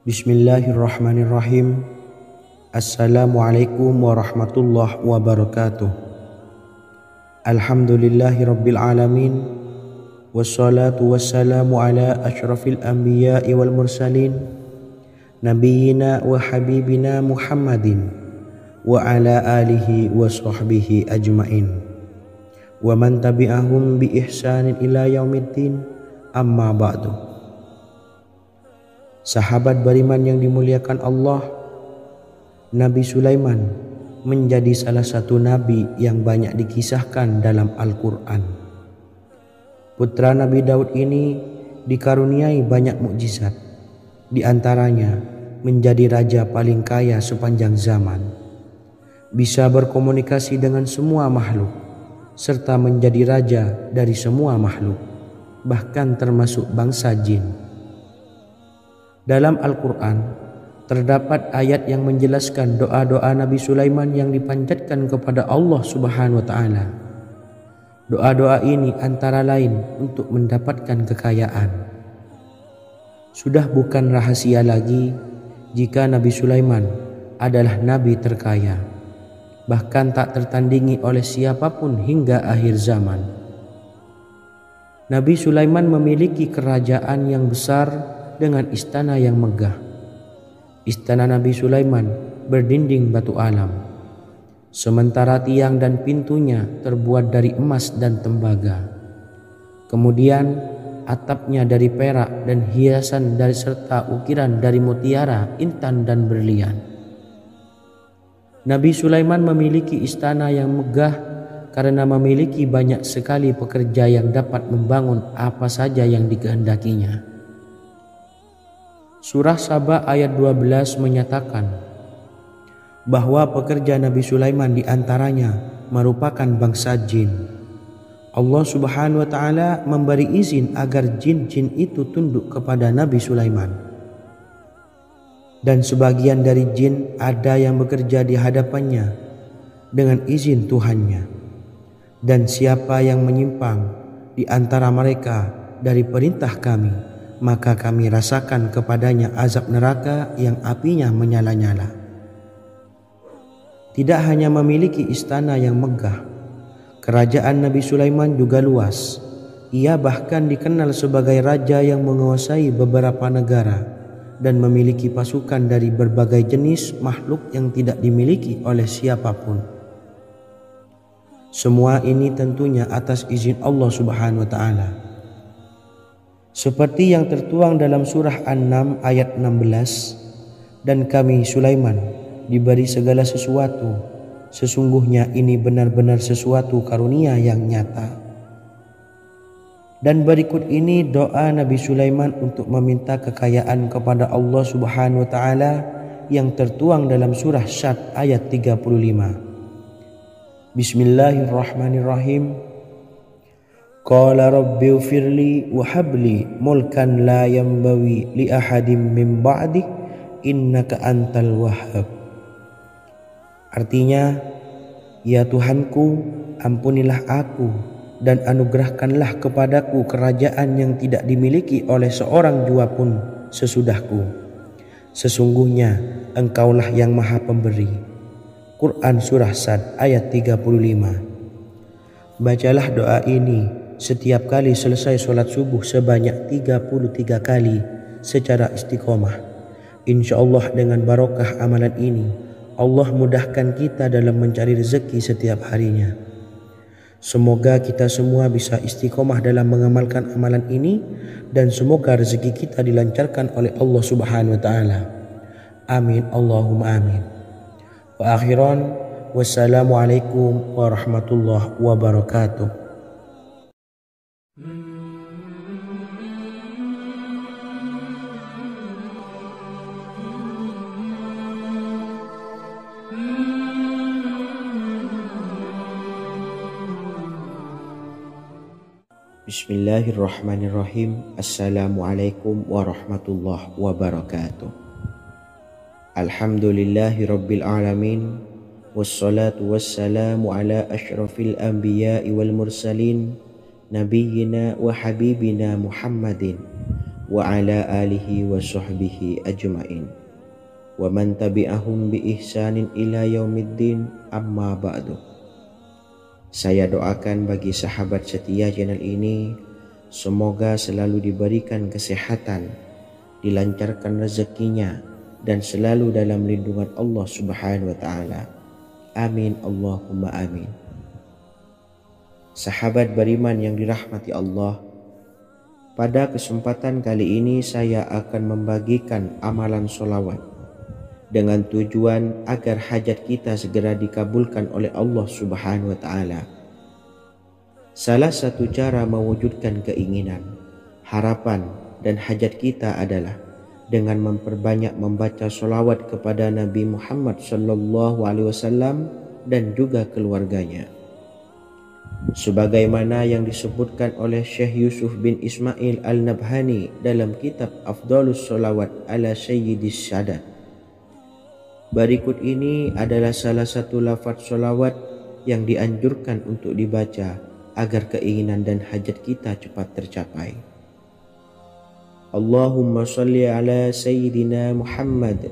Bismillahirrahmanirrahim. Assalamualaikum warahmatullahi wabarakatuh. Alhamdulillahi rabbil alamin. Wassalatu wassalamu ala ashrafil anbiya'i wal mursalin, nabiyyina wa habibina Muhammadin wa ala alihi wa sahbihi ajmain, wa man tabi'ahum bi ihsanin ila yaumiddin, amma ba'du. Sahabat beriman yang dimuliakan Allah, Nabi Sulaiman menjadi salah satu nabi yang banyak dikisahkan dalam Al-Quran. Putra Nabi Daud ini dikaruniai banyak mukjizat, di antaranya menjadi raja paling kaya sepanjang zaman, bisa berkomunikasi dengan semua makhluk, serta menjadi raja dari semua makhluk, bahkan termasuk bangsa jin. Dalam Al-Quran terdapat ayat yang menjelaskan doa-doa Nabi Sulaiman yang dipanjatkan kepada Allah Subhanahu wa taala. Doa-doa ini antara lain untuk mendapatkan kekayaan. Sudah bukan rahasia lagi jika Nabi Sulaiman adalah nabi terkaya, bahkan tak tertandingi oleh siapapun hingga akhir zaman. Nabi Sulaiman memiliki kerajaan yang besar dengan istana yang megah. Istana Nabi Sulaiman berdinding batu alam, sementara tiang dan pintunya terbuat dari emas dan tembaga. Kemudian atapnya dari perak dan hiasan dari serta ukiran dari mutiara, intan dan berlian. Nabi Sulaiman memiliki istana yang megah karena memiliki banyak sekali pekerja yang dapat membangun apa saja yang dikehendakinya. Surah Saba ayat 12 menyatakan bahwa pekerja Nabi Sulaiman diantaranya merupakan bangsa jin. Allah Subhanahu wa taala memberi izin agar jin-jin itu tunduk kepada Nabi Sulaiman. Dan sebagian dari jin ada yang bekerja di hadapannya dengan izin Tuhannya. Dan siapa yang menyimpang di antara mereka dari perintah kami, maka kami rasakan kepadanya azab neraka yang apinya menyala-nyala. Tidak hanya memiliki istana yang megah, kerajaan Nabi Sulaiman juga luas. Ia bahkan dikenal sebagai raja yang menguasai beberapa negara dan memiliki pasukan dari berbagai jenis makhluk yang tidak dimiliki oleh siapapun. Semua ini tentunya atas izin Allah Subhanahu wa taala. Seperti yang tertuang dalam surah An-Naml ayat 16, dan kami Sulaiman diberi segala sesuatu, sesungguhnya ini benar-benar sesuatu karunia yang nyata. Dan berikut ini doa Nabi Sulaiman untuk meminta kekayaan kepada Allah Subhanahu wa taala yang tertuang dalam surah Syad ayat 35. Bismillahirrahmanirrahim. Qala rabbi ufirli wa habli mulkan la yanbawi li ahadim min ba'di innaka antal wahhab. Artinya, ya Tuhanku, ampunilah aku dan anugerahkanlah kepadaku kerajaan yang tidak dimiliki oleh seorang jua pun sesudahku. Sesungguhnya Engkaulah yang Maha Pemberi. Quran Surah Sad ayat 35. Bacalah doa ini setiap kali selesai sholat subuh sebanyak 33 kali secara istiqomah. Insya Allah dengan barokah amalan ini, Allah mudahkan kita dalam mencari rezeki setiap harinya. Semoga kita semua bisa istiqomah dalam mengamalkan amalan ini, dan semoga rezeki kita dilancarkan oleh Allah Subhanahu wa Ta'ala. Amin Allahumma amin. Wa akhiran, wassalamualaikum warahmatullahi wabarakatuh. Bismillahirrahmanirrahim. Assalamualaikum warahmatullahi wabarakatuh. Alhamdulillahi rabbil alamin. Wassalatu wassalamu ala ashrafil anbiya'i wal mursalin, nabiyyina wa habibina Muhammadin wa ala alihi wa sahbihi ajma'in, wa man tabi'ahum bi ihsanin ila yaumiddin, amma ba'du. Saya doakan bagi sahabat setia channel ini, semoga selalu diberikan kesehatan, dilancarkan rezekinya, dan selalu dalam lindungan Allah Subhanahu wa Ta'ala. Amin Allahumma amin. Sahabat beriman yang dirahmati Allah, pada kesempatan kali ini saya akan membagikan amalan sholawat dengan tujuan agar hajat kita segera dikabulkan oleh Allah Subhanahu wa Ta'ala. Salah satu cara mewujudkan keinginan, harapan, dan hajat kita adalah dengan memperbanyak membaca sholawat kepada Nabi Muhammad SAW dan juga keluarganya. Sebagaimana yang disebutkan oleh Syekh Yusuf bin Ismail Al-Nabhani dalam kitab Afdhalus Sholawat ala Sayyidis Sadat. Berikut ini adalah salah satu lafaz sholawat yang dianjurkan untuk dibaca agar keinginan dan hajat kita cepat tercapai. Allahumma salli ala Sayyidina Muhammad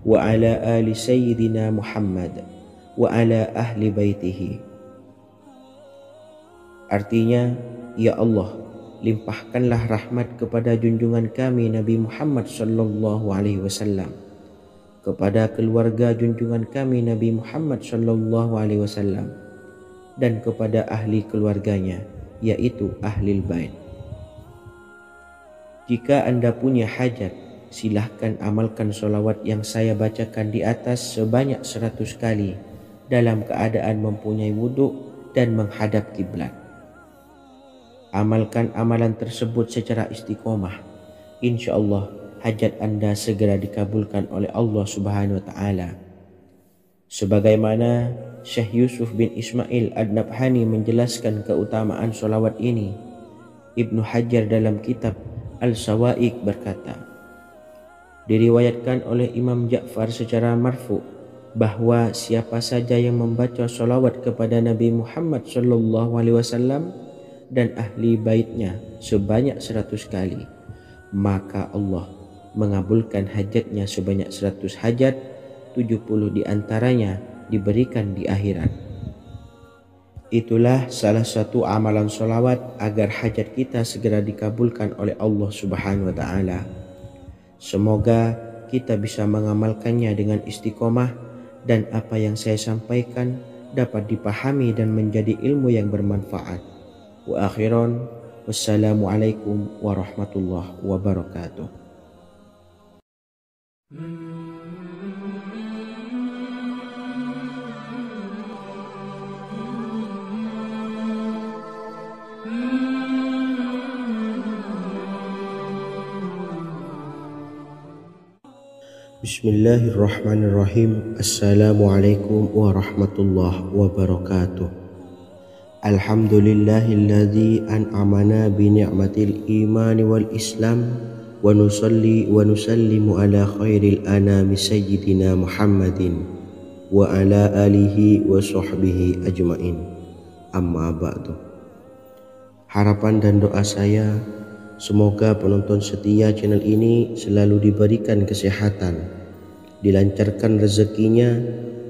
wa ala ali Sayyidina Muhammad wa ala ahli baitihi. Artinya, ya Allah, limpahkanlah rahmat kepada junjungan kami Nabi Muhammad sallallahu alaihi wasallam, kepada keluarga junjungan kami Nabi Muhammad sallallahu alaihi wasallam, dan kepada ahli keluarganya, yaitu ahlil bait. Jika Anda punya hajat, silahkan amalkan sholawat yang saya bacakan di atas sebanyak 100 kali dalam keadaan mempunyai wudhu dan menghadap kiblat. Amalkan amalan tersebut secara istiqomah. Insya Allah hajat Anda segera dikabulkan oleh Allah Subhanahu wa Ta'ala. Sebagaimana Syekh Yusuf bin Ismail Ad-Nabhani menjelaskan keutamaan sholawat ini, Ibnu Hajar dalam kitab Al-Sawa'iq berkata, diriwayatkan oleh Imam Ja'far secara marfu bahwa siapa saja yang membaca sholawat kepada Nabi Muhammad SAW dan ahli baitnya sebanyak 100 kali, maka Allah mengabulkan hajatnya sebanyak 100 hajat, 70 diantaranya diberikan di akhirat. Itulah salah satu amalan sholawat agar hajat kita segera dikabulkan oleh Allah Subhanahu wa Ta'ala. Semoga kita bisa mengamalkannya dengan istiqomah, dan apa yang saya sampaikan dapat dipahami dan menjadi ilmu yang bermanfaat. Wa akhiran, wassalamualaikum warahmatullahi wabarakatuh. Bismillahirrahmanirrahim. Assalamualaikum warahmatullahi wabarakatuh. Alhamdulillahilladzi an'amana bi ni'matil imani wal islam, wa nusalli wa nusallimu ala khairil anami sayyidina Muhammadin wa ala alihi wa sahbihi ajma'in, amma ba'du. Harapan dan doa saya, semoga penonton setia channel ini selalu diberikan kesehatan, dilancarkan rezekinya,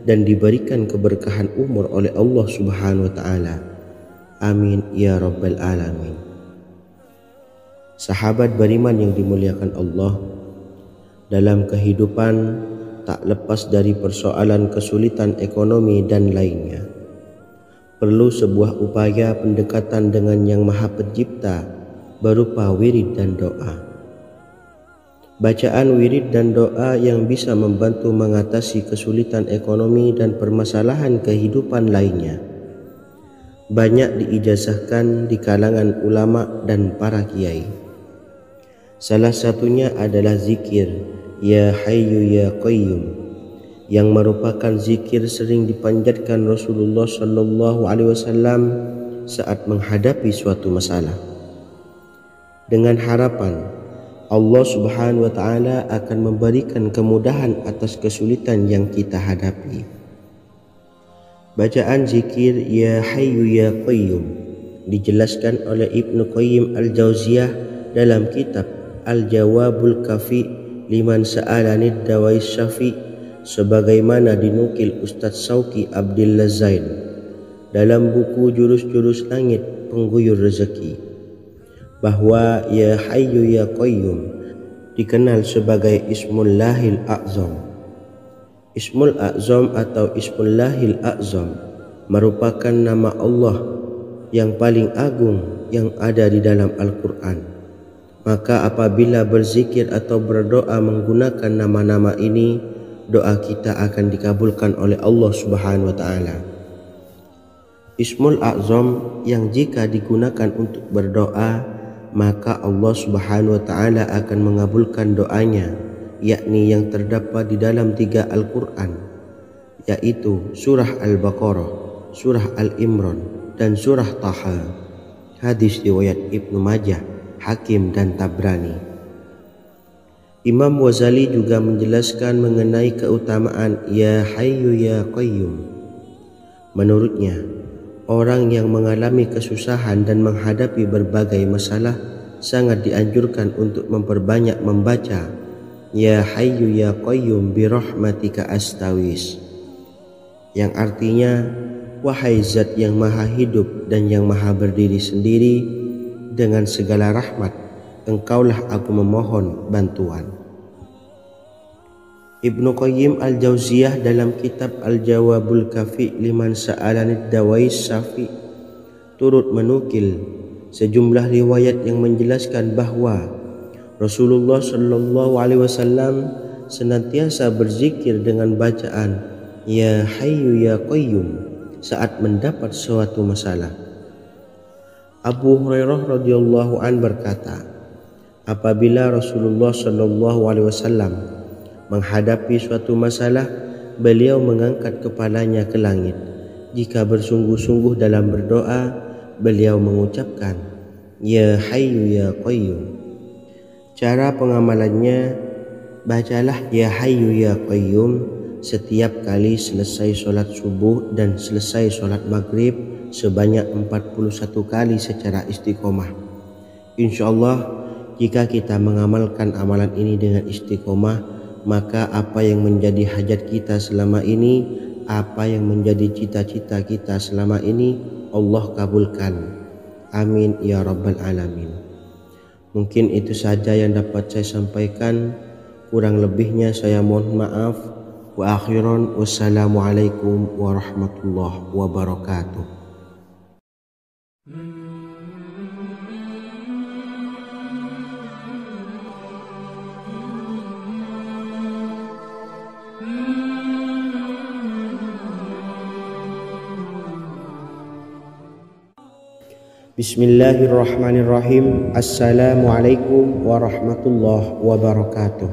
dan diberikan keberkahan umur oleh Allah Subhanahu wa taala. Amin ya rabbal alamin. Sahabat beriman yang dimuliakan Allah, dalam kehidupan tak lepas dari persoalan kesulitan ekonomi dan lainnya. Perlu sebuah upaya pendekatan dengan Yang Maha Pencipta berupa wirid dan doa. Bacaan wirid dan doa yang bisa membantu mengatasi kesulitan ekonomi dan permasalahan kehidupan lainnya banyak diijazahkan di kalangan ulama dan para kiai. Salah satunya adalah zikir Ya Hayyu Ya Qayyum, yang merupakan zikir sering dipanjatkan Rasulullah SAW saat menghadapi suatu masalah, dengan harapan Allah Subhanahu wa taala akan memberikan kemudahan atas kesulitan yang kita hadapi. Bacaan zikir Ya Hayyu Ya Qayyum dijelaskan oleh Ibnu Qayyim Al-Jauziyah dalam kitab Al-Jawabul Kafi liman sa'alanid dawais syafi, sebagaimana dinukil Ustadz Sauki Abdillah Zain dalam buku Jurus-Jurus Langit Pengguyur Rezeki, bahwa Ya Hayyu Ya Qayyum dikenal sebagai Ismullahil A'zam. Ismul A'zam atau Ismullahil A'zam merupakan nama Allah yang paling agung yang ada di dalam Al-Quran. Maka apabila berzikir atau berdoa menggunakan nama-nama ini, doa kita akan dikabulkan oleh Allah Subhanahu wa taala. Ismul A'zam yang jika digunakan untuk berdoa, maka Allah Subhanahu wa taala akan mengabulkan doanya, yakni yang terdapat di dalam 3 Al-Quran, yaitu surah Al-Baqarah, surah Al-Imran, dan surah Taha. Hadis riwayat Ibnu Majah, Hakim, dan Tabrani. Imam Ghazali juga menjelaskan mengenai keutamaan Ya Hayyu Ya Qayyum. Menurutnya, orang yang mengalami kesusahan dan menghadapi berbagai masalah sangat dianjurkan untuk memperbanyak membaca Ya Hayyu Ya Qayyum bi rahmatika astawis, yang artinya, wahai zat yang maha hidup dan yang maha berdiri sendiri, dengan segala rahmat engkaulah aku memohon bantuan. Ibnu Qayyim Al-Jauziyah dalam kitab Al-Jawabul Kafi liman sa'alanid dawais syafi turut menukil sejumlah riwayat yang menjelaskan bahwa Rasulullah SAW senantiasa berzikir dengan bacaan Ya Hayyu Ya Qayyum saat mendapat suatu masalah. Abu Hurairah radhiyallahu an berkata, apabila Rasulullah SAW menghadapi suatu masalah, beliau mengangkat kepalanya ke langit. Jika bersungguh-sungguh dalam berdoa, beliau mengucapkan Ya Hayyu Ya Qayyum. Cara pengamalannya, bacalah Ya Hayyu Ya Qayyum setiap kali selesai sholat subuh dan selesai sholat maghrib sebanyak 41 kali secara istiqomah. Insyaallah, jika kita mengamalkan amalan ini dengan istiqomah, maka apa yang menjadi hajat kita selama ini, apa yang menjadi cita-cita kita selama ini, Allah kabulkan. Amin ya rabbal alamin. Mungkin itu saja yang dapat saya sampaikan. Kurang lebihnya saya mohon maaf. Wa akhiran, wassalamualaikum warahmatullahi wabarakatuh. Bismillahirrahmanirrahim. Assalamualaikum warahmatullahi wabarakatuh.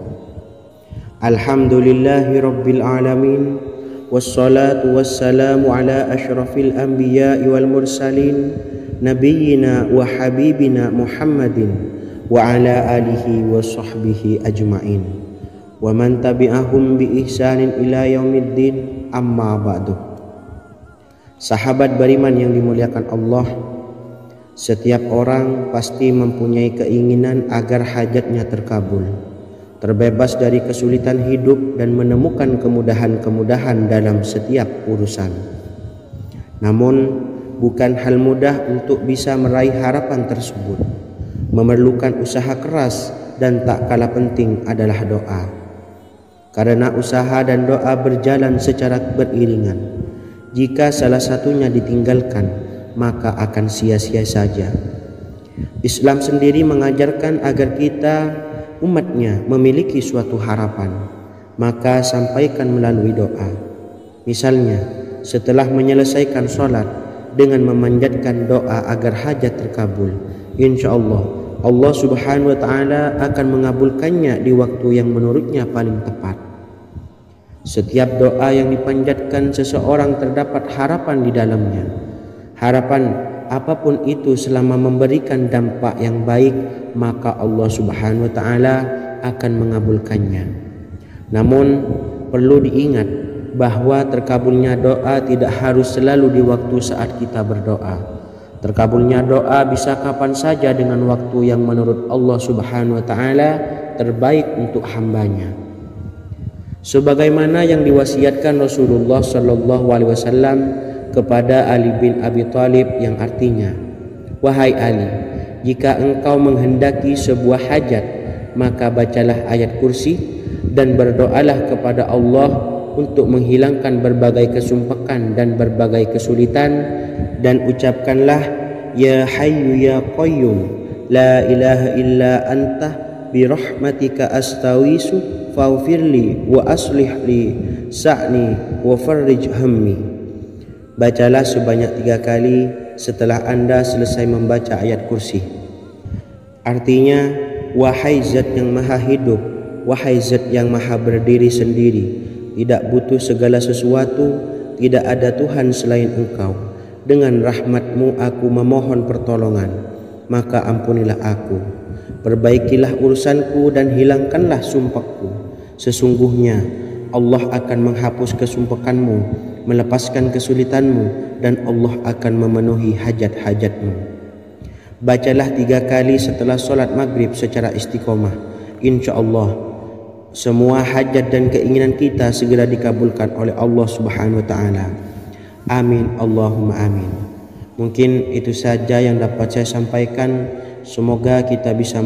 Alhamdulillahi rabbil alamin, wassalatu wassalamu ala asyrafil anbiya'i wal mursalin, nabiyyina wa habibina Muhammadin wa ala alihi wa sahbihi ajma'in wa man tabi'ahum bi ihsanin ila yaumiddin, amma ba'du. Sahabat beriman yang dimuliakan Allah, setiap orang pasti mempunyai keinginan agar hajatnya terkabul. terbebas dari kesulitan hidup dan menemukan kemudahan-kemudahan dalam setiap urusan. Namun, bukan hal mudah untuk bisa meraih harapan tersebut. Memerlukan usaha keras dan tak kalah penting adalah doa. Karena usaha dan doa berjalan secara beriringan. Jika salah satunya ditinggalkan, maka akan sia-sia saja. Islam sendiri mengajarkan agar kita umatnya memiliki suatu harapan, maka sampaikan melalui doa. Misalnya, setelah menyelesaikan sholat dengan memanjatkan doa agar hajat terkabul, insya Allah Allah Subhanahu wa Ta'ala akan mengabulkannya di waktu yang menurutnya paling tepat. Setiap doa yang dipanjatkan seseorang terdapat harapan di dalamnya. Harapan apapun itu selama memberikan dampak yang baik, maka Allah Subhanahu wa Ta'ala akan mengabulkannya. Namun perlu diingat bahwa terkabulnya doa tidak harus selalu di waktu saat kita berdoa. Terkabulnya doa bisa kapan saja dengan waktu yang menurut Allah Subhanahu wa Ta'ala terbaik untuk hambanya. Sebagaimana yang diwasiatkan Rasulullah Sallallahu Alaihi Wasallam kepada Ali bin Abi Thalib, yang artinya, wahai Ali, jika engkau menghendaki sebuah hajat, maka bacalah ayat kursi dan berdoalah kepada Allah untuk menghilangkan berbagai kesumpakan dan berbagai kesulitan, dan ucapkanlah, ya hayyu ya qayyum la ilaha illa anta birahmatika astawisu faghfirli wa aslih li sa'ni wa farrij hammi. Bacalah sebanyak 3 kali setelah Anda selesai membaca ayat kursi. Artinya, wahai zat yang maha hidup, wahai zat yang maha berdiri sendiri, tidak butuh segala sesuatu, tidak ada Tuhan selain Engkau. Dengan rahmat-Mu aku memohon pertolongan, maka ampunilah aku. Perbaikilah urusanku dan hilangkanlah sumpahku. Sesungguhnya Allah akan menghapus kesumpahanmu, melepaskan kesulitanmu, dan Allah akan memenuhi hajat-hajatmu. Bacalah 3 kali setelah sholat maghrib secara istiqomah. Insya Allah semua hajat dan keinginan kita segera dikabulkan oleh Allah Subhanahu wa Ta'ala. Amin Allahumma amin. Mungkin itu saja yang dapat saya sampaikan. Semoga kita bisa